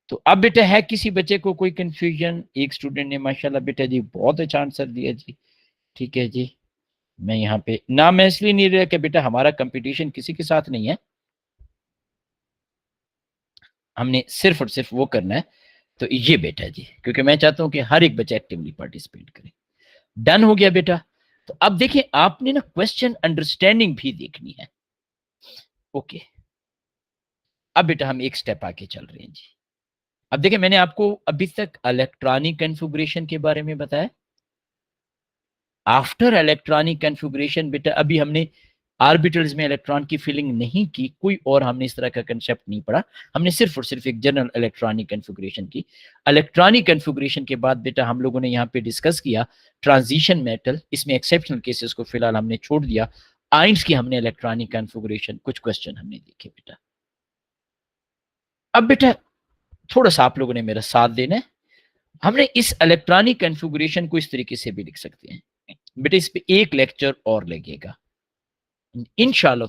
तो अब बेटा है किसी बच्चे को कोई कंफ्यूजन? एक स्टूडेंट ने माशाल्लाह बेटा जी बहुत अच्छा आंसर दिया जी. ठीक है जी. मैं यहाँ पे नाम मैं इसलिए नहीं रहा कि बेटा हमारा कंपटीशन किसी के साथ नहीं है, हमने सिर्फ और सिर्फ वो करना है. तो ये बेटा जी, क्योंकि मैं चाहता हूं कि हर एक बच्चा एक्टिवली पार्टिसिपेट करे. डन हो गया बेटा. तो अब देखिए आपने ना क्वेश्चन अंडरस्टैंडिंग भी देखनी है. ओके, अब बेटा हम एक स्टेप आगे चल रहे हैं जी. अब देखिए मैंने आपको अभी तक इलेक्ट्रॉनिक कॉन्फ़िगरेशन के बारे में बताया. आफ्टर इलेक्ट्रॉनिक कॉन्फ़िगरेशन बेटा अभी हमने ऑर्बिटल्स में इलेक्ट्रॉन की फिलिंग नहीं की, कोई और हमने इस तरह का कंसेप्ट नहीं पढ़ा. हमने सिर्फ और सिर्फ एक जनरल इलेक्ट्रॉनिक कॉन्फ़िगरेशन की. इलेक्ट्रॉनिक कॉन्फ़िगरेशन के बाद बेटा हम लोगों ने यहाँ पे डिस्कस किया ट्रांजिशन मेटल. इसमें एक्सेप्शनल केसेस को फिलहाल हमने छोड़ दिया. आइंस की हमने इलेक्ट्रॉनिक कॉन्फ़िगरेशन कुछ क्वेश्चन हमने देखे बेटा. अब बेटा थोड़ा सा आप लोगों ने मेरा साथ देना है. हमने इस इलेक्ट्रॉनिक कॉन्फ़िगरेशन को इस तरीके से भी लिख सकते हैं बेटा. इस पे एक लेक्चर और लगेगा inshallah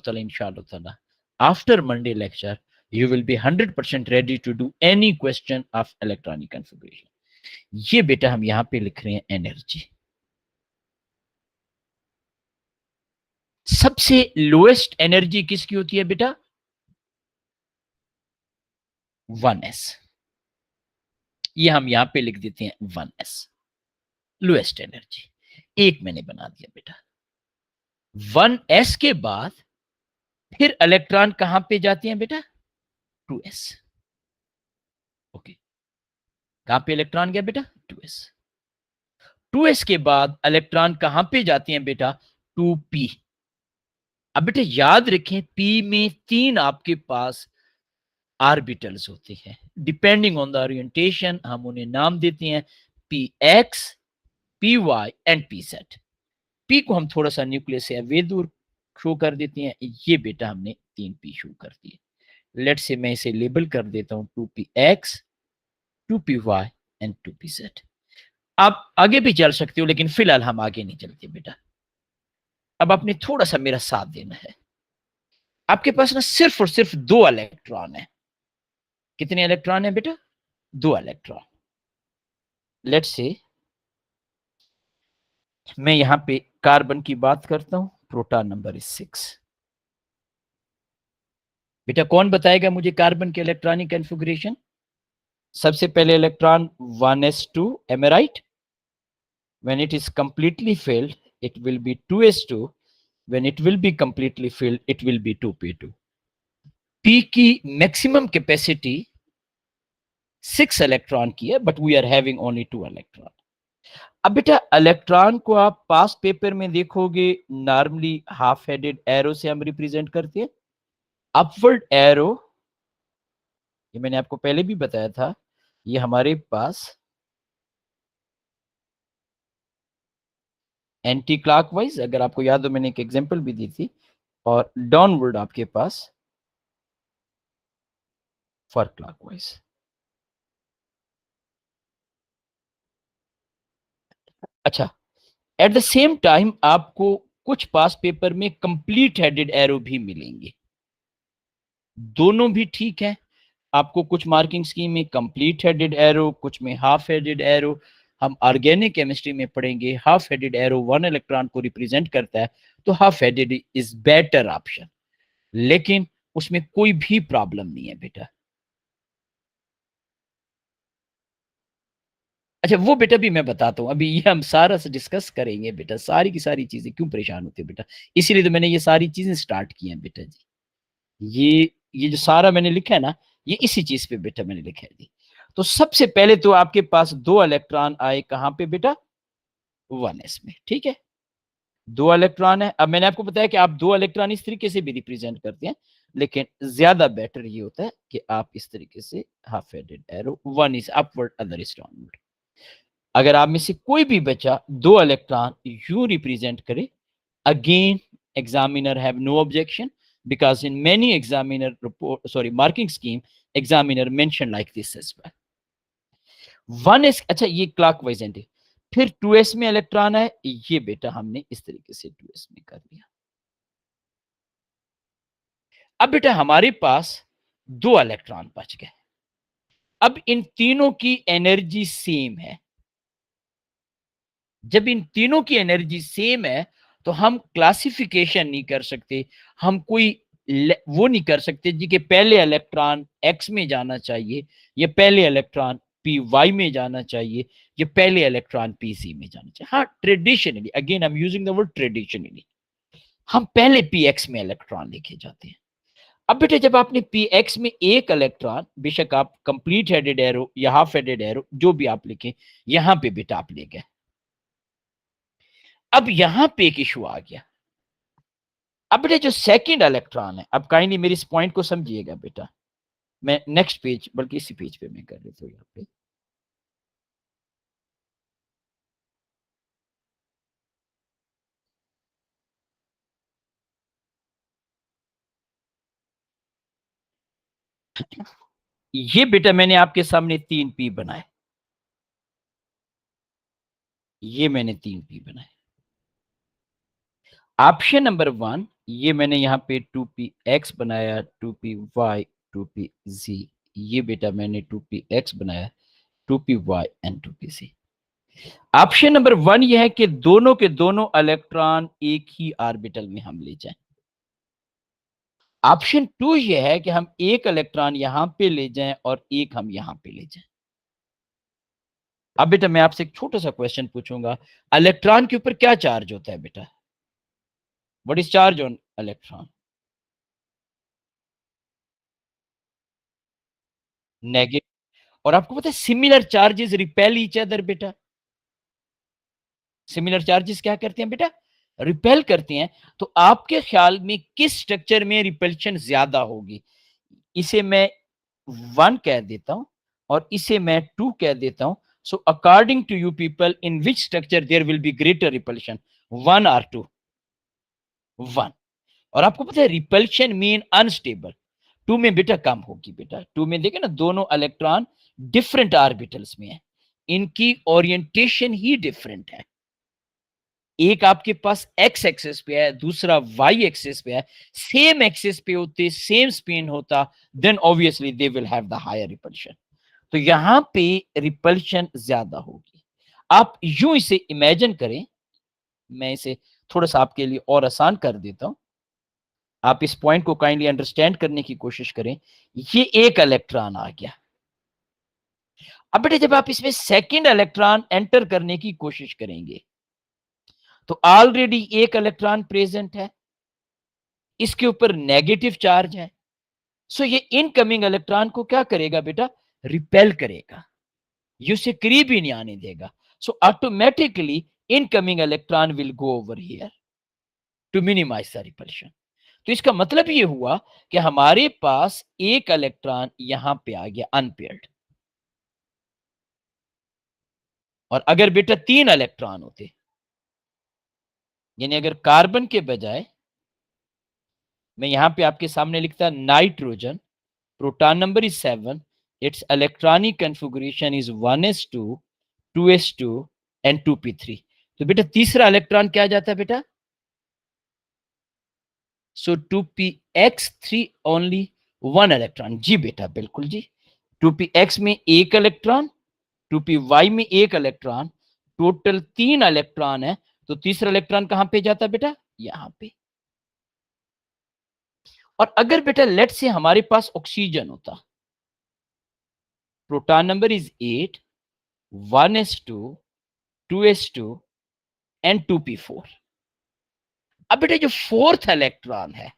after Monday lecture you will be 100% ready to do any question of electronic configuration. ये बेटा हम यहां पे लिख रहे हैं एनर्जी. सबसे लोएस्ट एनर्जी किसकी होती है बेटा? 1s. ये हम यहां पे लिख देते हैं 1s लोएस्ट एनर्जी. एक मैंने बना दिया बेटा. 1s के बाद फिर इलेक्ट्रॉन कहां पे जाते हैं बेटा? 2s. ओके, कहां पे इलेक्ट्रॉन गया बेटा? 2s. 2s के बाद इलेक्ट्रॉन कहां पे जाते हैं बेटा? 2p. अब बेटा याद रखें p में 3 आपके पास ऑर्बिटल्स होते हैं. डिपेंडिंग ऑन द ओरिएंटेशन हम उन्हें नाम देते हैं px, py and pz. p को हम थोड़ा सा न्यूक्लियस से अवे दूर शो कर देते हैं. ये बेटा हमने 3p शो कर दिए. लेट्स से मैं इसे लेबल कर देता हूं 2px, 2py एंड 2pz. आप आगे भी चल सकते हो लेकिन फिलहाल हम आगे नहीं चलते बेटा. अब आपने थोड़ा सा मेरा साथ देना है. आपके पास ना सिर्फ और सिर्फ 2 इलेक्ट्रॉन है. कितने इलेक्ट्रॉन है बेटा? 2 इलेक्ट्रॉन. लेट्स से मैं यहां पे कार्बन की बात करता हूं. Proton number is 6. बेटा कौन बताएगा मुझे कार्बन के इलेक्ट्रॉनिक कॉन्फ़िगरेशन? सबसे पहले electron 1s2. Am I right? When it is completely filled it will be 2s2. when it will be completely filled it will be 2p2. p की maximum capacity 6 electron की है but we are having only 2 electron. अब बेटा electron को आप पास paper में देखोगे normally half headed arrow से हम रिप्रेजेंट करते हैं. अपवर्ड एरो, ये मैंने आपको पहले भी बताया था, ये हमारे पास एंटी क्लॉकवाइज, अगर आपको याद हो मैंने एक एग्जांपल भी दी थी, और डाउनवर्ड आपके पास फॉर क्लॉकवाइज. अच्छा, एट द सेम टाइम आपको कुछ पास पेपर में कंप्लीट हेडेड एरो भी मिलेंगे. दोनों भी ठीक है। आपको कुछ मार्किंग स्कीम में कंप्लीट हेडेड एरो, कुछ में हाफ हेडेड एरो। हम ऑर्गेनिक केमिस्ट्री में पढ़ेंगे हाफ हेडेड एरो 1 इलेक्ट्रॉन को रिप्रेजेंट करता है, तो half headed is better option. लेकिन उसमें कोई भी प्रॉब्लम नहीं है बेटा। अच्छा वो बेटा भी मैं बताता हूँ, अभी ये हम सारा से डिस्कस करेंगे बेटा, सारी की सारी चीजें। क्यों परेशान होते हो बेटा, इसीलिए तो मैंने ये सारी चीजें स्टार्ट की हैं बेटा जी। ये जो सारा मैंने लिखा है ना, ये इसी चीज पे बेटा मैंने लिखा है जी। तो सबसे पहले तो आपके पास 2 इलेक्ट्रॉन आए कहां पे बेटा, 1s में, ठीक है। 2 इलेक्ट्रॉन है। अब मैंने आपको बताया कि आप 2 इलेक्ट्रॉन इस तरीके से भी रिप्रेजेंट करते हैं, लेकिन ज्यादा बेटर ये होता है कि आप इस तरीके से half headed arrow, 1 is upward other is downward. अगर आप में से कोई भी बच्चा 2 इलेक्ट्रॉन यू रिप्रेजेंट करे, again examiner have no objection, because in many examiner report, sorry, marking scheme, examiner mention like this as well. 1s, अच्छा ये क्लॉकवाइज एंटी। फिर 2s में इलेक्ट्रॉन है, ये बेटा हमने इस तरीके से 2s में कर दिया। अब बेटा हमारे पास 2 इलेक्ट्रॉन बच गए। अब इन तीनों की एनर्जी सेम है। जब इन तीनों की एनर्जी सेम है, तो हम क्लासिफिकेशन नहीं कर सकते। हम कोई वो नहीं कर सकते जी कि पहले इलेक्ट्रॉन एक्स में जाना चाहिए, या पहले इलेक्ट्रॉन पी वाई में जाना चाहिए, या पहले इलेक्ट्रॉन पी सी में जाना चाहिए। हाँ traditionally, again I am using the word traditionally, हम पहले पी एक्स में इलेक्ट्रॉन लेके जाते हैं। अब बेटे जब आपने पी एक्स में एक इलेक्ट्रॉन, बेशक आप कंप्लीट हेडेड एरो या हाफ हेडेड एरो जो भी आप लिखें, यहां पे बेटा आप ले गए। अब यहां पे एक इशू आ गया। अब बेटा जो सेकंड इलेक्ट्रॉन है, अब काइंडली मेरी इस पॉइंट को समझिएगा बेटा। मैं नेक्स्ट पेज, बल्कि इसी पेज पे मैं कर देता हूं यहाँ पे। ये बेटा मैंने आपके सामने 3 पी बनाए, ये मैंने 3 पी बनाए। ऑप्शन नंबर 1, ये मैंने यहाँ पे 2p x बनाया, 2py, 2pz। ये बेटा मैंने 2px बनाया, 2py and 2pz। Option number 1 ये है कि दोनों के दोनों इलेक्ट्रॉन एक ही ऑर्बिटल में हम ले जाएं। ऑप्शन 2 ये है कि हम एक इलेक्ट्रॉन यहां पे ले जाएं और एक हम यहां पे ले जाएं। अब बेटा मैं आपसे एक छोटा सा क्वेश्चन पूछूंगा, इलेक्ट्रॉन के ऊपर क्या चार्ज होता है बेटा, what is charge on electron? Negative. और आपको पता है similar charges repel each other बेटा। सिमिलर चार्जेस क्या करते हैं बेटा, रिपेल करते हैं। तो आपके ख्याल में किस स्ट्रक्चर में रिपल्शन ज्यादा होगी? इसे मैं 1 कह देता हूं और इसे मैं 2 कह देता हूं। So according to you people, in which structure there will be greater repulsion, 1 और 2? 1। और आपको पता है रिपल्शन मीन अनस्टेबल, 2 में बेटा कम होगी। बेटा 2 में देखे ना, दोनों इलेक्ट्रॉन डिफरेंट ऑर्बिटल्स में है, इनकी ओरिएंटेशन ही डिफरेंट है। एक आपके पास एक्स एक्सिस पे है, दूसरा वाई एक्सिस पे है। सेम एक्सिस पे होते, सेम स्पिन होता, then obviously they will have the higher repulsion. तो यहां पे रिपल्शन ज्यादा होगी। आप यूं इसे इमेजिन करें, मैं इसे थोड़ा सा आपके लिए और आसान कर देता हूं। आप इस पॉइंट को काइंडली अंडरस्टैंड करने की कोशिश करें। ये एक इलेक्ट्रॉन आ गया। अब बेटे जब आप इसमें सेकंड इलेक्ट्रॉन एंटर करने की कोशिश करेंगे, तो ऑलरेडी एक इलेक्ट्रॉन प्रेजेंट है, इसके ऊपर नेगेटिव चार्ज है। सो ये इनकमिंग इलेक्ट्रॉन को क्या करेगा बेटा, रिपेल करेगा, ये उसे करीब ही नहीं आने देगा। So automatically incoming electron will go over here to minimise the repulsion. तो इसका मतलब ये हुआ कि हमारे पास एक इलेक्ट्रॉन यहां पे आ गया अनपेयर्ड। और अगर बेटा 3 इलेक्ट्रॉन होते, यानी अगर कार्बन के बजाय मैं यहां पे आपके सामने लिखता nitrogen, proton number is 7, it's electronic configuration is 1s2, 2s2 and 2p3। तो बेटा तीसरा इलेक्ट्रॉन क्या जाता है बेटा, सो 2px3 ओनली 1 इलेक्ट्रॉन। जी बेटा, बिल्कुल जी। 2p में एक इलेक्ट्रॉन, 2py में एक इलेक्ट्रॉन, टोटल 3 इलेक्ट्रॉन है। तो तीसरा इलेक्ट्रॉन कहां पे जाता बेटा? यहां पे। और अगर बेटा लेट से हमारे पास ऑक्सीजन होता, proton number is 8, 1s2, 2s2 and 2p4। अब बेटा जो फोर्थ इलेक्ट्रॉन है,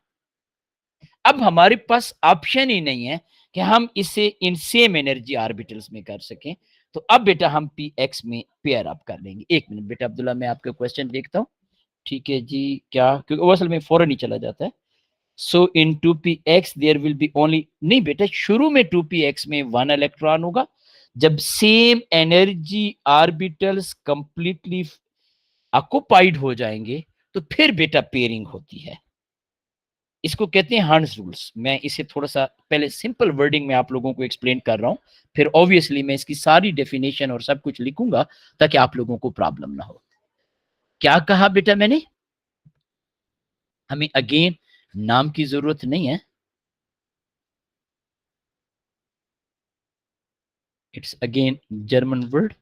अब हमारे पास ऑप्शन ही नहीं है कि हम इसे इन सेम एनर्जी ऑर्बिटल्स में कर सकें। तो अब बेटा हम पी एक्स में पेयर अप कर लेंगे। एक मिनट बेटा अब्दुल्ला, मैं आपका क्वेश्चन देखता हूँ। ठीक है जी, क्या? क्योंकि वो असल में फौरन ही चला जाता है। So in 2px there will be only, नहीं बेटा, शुरू में 2px में 1 इलेक्ट्रॉन होगा। जब same energy orbitals completely occupied हो जाएंगे तो फिर बेटा पेयरिंग होती है। इसको कहते हैं हर्ट्ज रूल्स। मैं इसे थोड़ा सा पहले सिंपल वर्डिंग में आप लोगों को एक्सप्लेन कर रहा हूं, फिर ऑब्वियसली मैं इसकी सारी डेफिनेशन और सब कुछ लिखूंगा ताकि आप लोगों को प्रॉब्लम ना हो। क्या कहा बेटा मैंने? हमें अगेन नाम की जरूरत नहीं है, इट्स अगेन जर्मन वर्ड।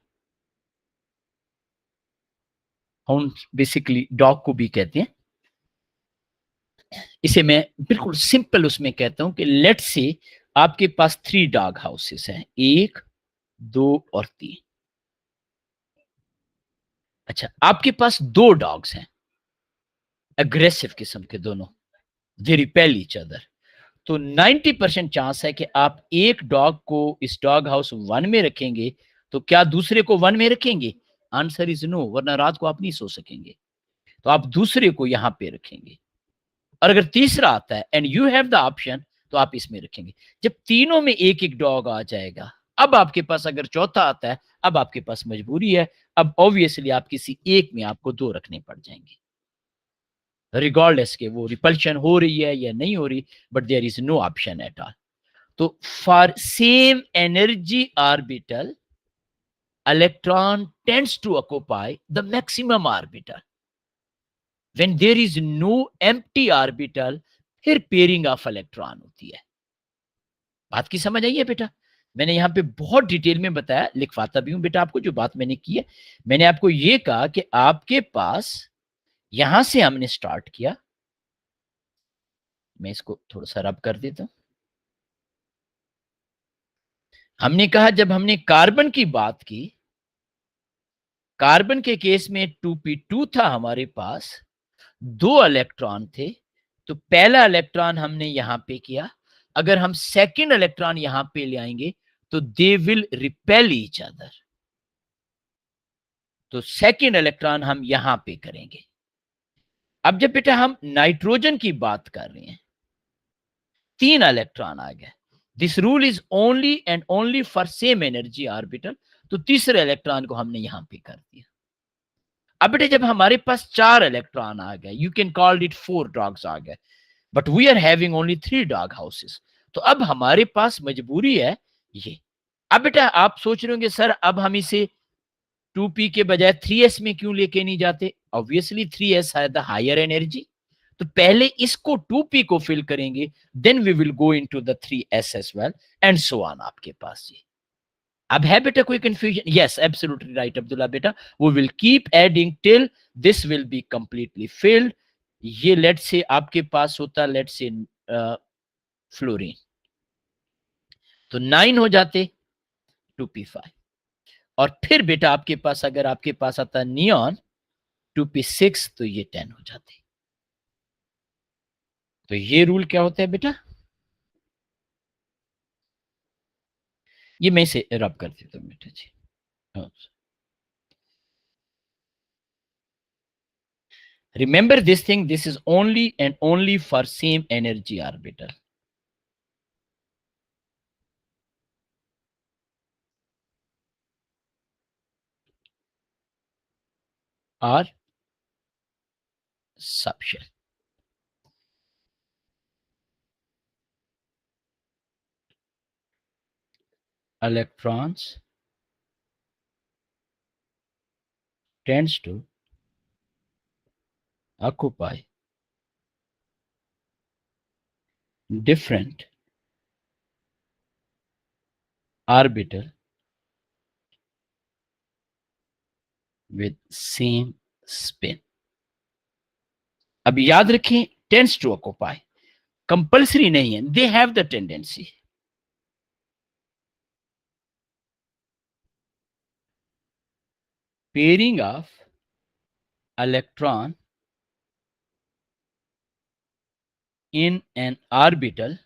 हम बेसिकली डॉग को भी कहते हैं। इसे मैं बिल्कुल सिंपल उसमें कहता हूं कि लेट से आपके पास 3 डॉग हाउसेस हैं, 1, 2 और 3। अच्छा, आपके पास 2 डॉग्स हैं, अग्रेसिव किस्म के दोनों, दे रिपेल ईच अदर। तो 90% चांस है कि आप एक डॉग को इस डॉग हाउस 1 में रखेंगे, तो क्या दूसरे को 1 में रखेंगे? आंसर इज नो, वरना रात को आप नहीं सो सकेंगे। तो आप दूसरे को यहां पे रखेंगे। और अगर तीसरा आता है and you have the option, तो आप इसमें रखेंगे। जब तीनों में एक एक डॉग आ जाएगा, अब आपके पास अगर चौथा आता है, अब आपके पास मजबूरी है। अब ऑब्वियसली आप किसी एक में आपको 2 रखने पड़ जाएंगे, रिगार्डलेस के वो रिपल्शन हो रही है या नहीं हो रही, but there is no option at all. तो for same energy orbital, electron tends to occupy the maximum orbital. When there is no empty orbital, फिर पेयरिंग ऑफ इलेक्ट्रॉन होती है। बात की समझ आई है बेटा? मैंने यहां पे बहुत डिटेल में बताया, लिखवाता भी हूं बेटा आपको जो बात मैंने की है। मैंने आपको ये कहा कि आपके पास यहां से हमने स्टार्ट किया, मैं इसको थोड़ा सा रब कर देता हूं। हमने कहा जब हमने कार्बन की बात की, कार्बन के केस में 2p2 था हमारे पास, 2 इलेक्ट्रॉन थे। तो पहला इलेक्ट्रॉन हमने यहां पे किया। अगर हम सेकंड इलेक्ट्रॉन यहां पे ले आएंगे तो they will repel each other. तो सेकंड इलेक्ट्रॉन हम यहां पे करेंगे। अब जब बेटा हम नाइट्रोजन की बात कर रहे हैं, 3 इलेक्ट्रॉन आ गए। This rule is only and only for same energy orbital. तो तीसरे इलेक्ट्रॉन को हमने यहां पे कर दिया। अब बेटा जब हमारे पास 4 इलेक्ट्रॉन आ गए, you can call it 4 dogs आ गए, but we are having only 3 dog houses. तो अब हमारे पास मजबूरी है ये। अब बेटा आप सोच रहे होंगे सर अब हम इसे 2p के बजाय 3s में क्यों लेके नहीं जाते? ऑब्वियसली 3s है द हायर एनर्जी। तो पहले इसको 2p को फिल करेंगे, then we will go into the 3s as well, and so on आपके पास ये। अब है बेटा कोई confusion? Yes, absolutely right Abdullah बेटा। We will keep adding till this will be completely filled. ये लेट से आपके पास होता, लेट से फ्लोरीन, तो 9 हो जाते 2p5। और फिर बेटा आपके पास अगर आपके पास आता नियॉन 2p6, तो ये 10 हो जाते। तो ये रूल क्या होता है बेटा? ये मैं इसे रब कर देता हूं बेटा जी। हाँ। Remember this thing, this is only and only for same energy orbital or subshell. Electrons tends to occupy different orbital with same spin. अब याद रखें, टेंड्स टू ऑक्यूपाई कंपल्सरी नहीं है, they have the tendency. Pairing of electron in an orbital.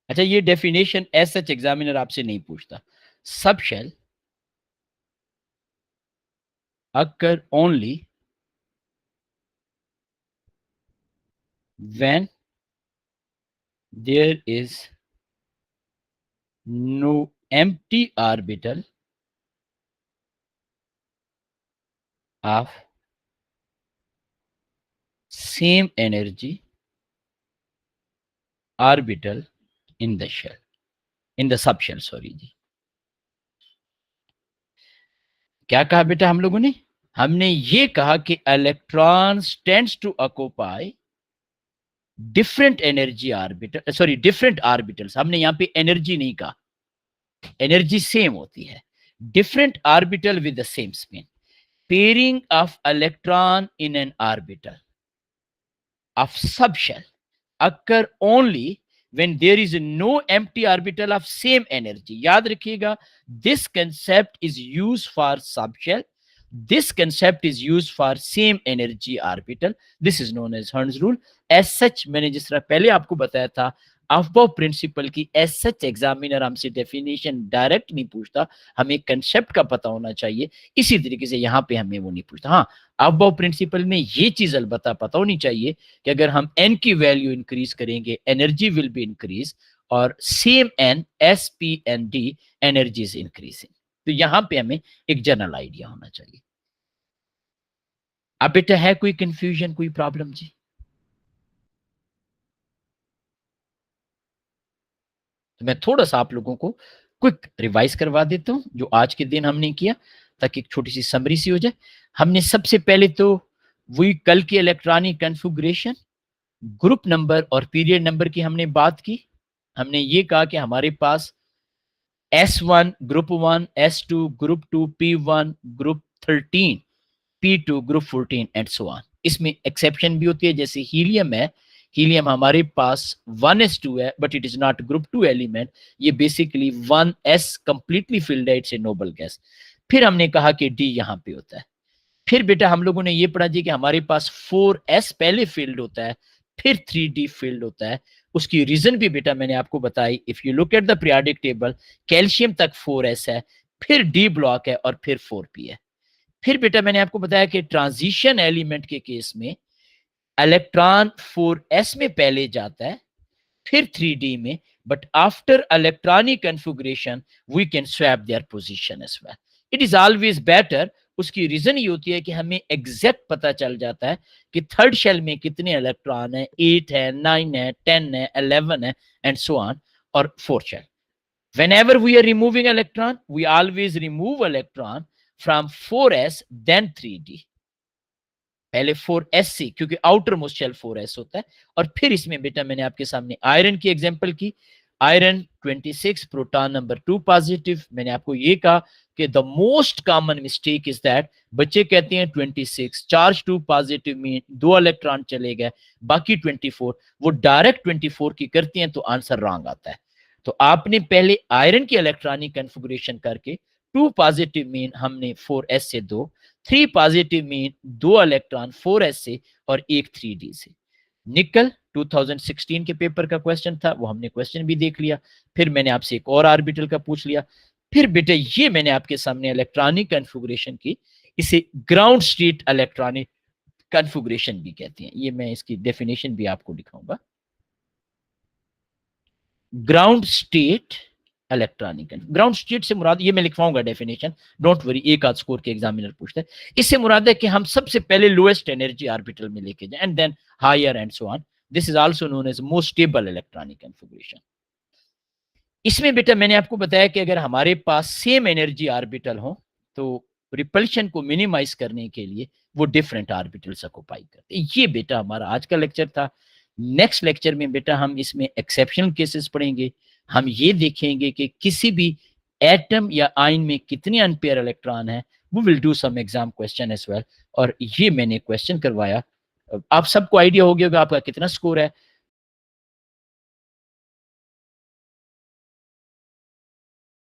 अच्छा, ये definition as such examiner आपसे नहीं पूछता। Subshell occur only when there is no empty orbital of same energy orbital in the shell, in the subshell, sorry जी। क्या कहा बेटा हम लोगों ने? हमने ये कहा कि electron tends to occupy different energy orbital, sorry different orbitals. हमने यहां पे एनर्जी नहीं कहा, एनर्जी सेम होती है। Different orbital with the same spin. Pairing of electron in an orbital of subshell occur only when there is no empty orbital of same energy। याद रखिएगा, this concept is used for subshell, this concept is used for same energy orbital, this is known as Hertz rule। as such मैंने जिस तरह पहले आपको बताया था, अफबाव principal की एज सच एग्जामिनर हमसे डेफिनेशन डायरेक्ट नहीं पूछता, हमें कंसेप्ट का पता होना चाहिए। इसी तरीके से यहाँ पे हमें वो नहीं पूछता। हाँ, अफबाव प्रिंसिपल में ये चीज अलबत्ता पता होनी चाहिए कि अगर हम एन की वैल्यू इंक्रीज करेंगे, एनर्जी विल बी इंक्रीज, और same n s p and d energy is increasing. तो यहाँ पे हमें एक जनरल आइडिया होना चाहिए। अब बेटा है कोई कंफ्यूजन, कोई प्रॉब्लम जी? तो मैं थोड़ा सा आप लोगों को क्विक रिवाइज करवा देता हूं जो आज के दिन हमने किया, ताकि एक छोटी सी समरी सी हो जाए। हमने सबसे पहले तो वही कल की इलेक्ट्रॉनिक कॉन्फ़िगरेशन, ग्रुप नंबर और पीरियड नंबर की हमने बात की। हमने ये कहा कि हमारे पास S1 group 1, S2 group 2, P1 group 13, P2 group 14 and so on. इसमें एक्सेप्शन भी होती है, जैसे हीलियम है, हीलियम हमारे पास 1s2 है but it is not group 2 element, ये बेसिकली 1s कंप्लीटली फिल्ड है, इट्स ए नोबल गैस। फिर हमने कहा कि डी यहाँ पे होता है। फिर बेटा हम लोगों ने ये पढ़ा जी कि हमारे पास 4s पहले फील्ड होता है, फिर 3d फील्ड होता है। उसकी रीजन भी बेटा मैंने आपको बताई। If you look at the periodic table, calcium तक 4s है, फिर डी ब्लॉक है और फिर 4p है। फिर बेटा मैंने आपको बताया कि ट्रांजिशन एलिमेंट के केस में इलेक्ट्रॉन 4s में पहले जाता है, फिर 3d में, but after electronic configuration we can swap their position as well. It is always better. उसकी रीजन ये होती है कि हमें एग्जैक्ट पता चल जाता है कि थर्ड शेल में कितने इलेक्ट्रॉन है, 8 है, 9 है, 10 है, 11 है एंड सो ऑन। और fourth shell, whenever we are removing electron, we always remove electron from 4s then 3d। पहले 4s से, क्योंकि आउटर मोस्ट शेल 4s होता है, और फिर इसमें बेटा मैंने आपके सामने आयरन की एग्जांपल की। Iron 26, proton number 2 positive. मैंने आपको ये कहा कि the most common mistake is that बच्चे कहते हैं 26 चार्ज 2 पॉजिटिव में 2 इलेक्ट्रॉन चले गए, बाकी 24, वो डायरेक्ट 24 की करती हैं तो आंसर रॉन्ग आता है। तो आपने पहले आयरन की इलेक्ट्रॉनिक कॉन्फ़िगरेशन करके 2 पॉजिटिव मीन हमने 4s से 2, 3 पॉजिटिव मीन 2 इलेक्ट्रॉन 4s से और एक 3d से। निकल 2016 के पेपर का क्वेश्चन था, वो हमने क्वेश्चन भी देख लिया। फिर मैंने आपसे एक और ऑर्बिटल का पूछ लिया। फिर बेटे ये मैंने आपके सामने इलेक्ट्रॉनिक कॉन्फ़िगरेशन की, इसे ग्राउंड स्टेट इलेक्ट्रॉनिक कॉन्फ़िगरेशन भी कहते हैं। ये मैं इसकी डेफिनेशन भी आपको दिखाऊंगा। Ground state electronic, ground state से मुराद, ये मैं लिखवाऊंगा डेफिनेशन, डोंट वरी, एक आध स्कोर के एग्जामिनर पूछते हैं। इससे मुराद है कि हम सबसे पहले लोएस्ट एनर्जी ऑर्बिटल में लेके जाएं and then higher and so on. This is also known as most stable electronic configuration. इसमें बेटा मैंने आपको बताया कि अगर हमारे पास सेम एनर्जी ऑर्बिटल हो तो रिपल्शन को मिनिमाइज करने के लिए वो डिफरेंट ऑर्बिटल्स ऑक्युपाई करते हैं। ये बेटा हमारा आज का लेक्चर था। नेक्स्ट लेक्चर में बेटा हम इसमें एक्सेप्शनल केसेस पढ़ेंगे। हम ये देखेंगे कि किसी भी एटम या आयन में कितने अनपेयर इलेक्ट्रॉन है। We will do some exam question as well. और ये मैंने क्वेश्चन करवाया, आप सबको आइडिया हो गया होगा आपका कितना स्कोर है।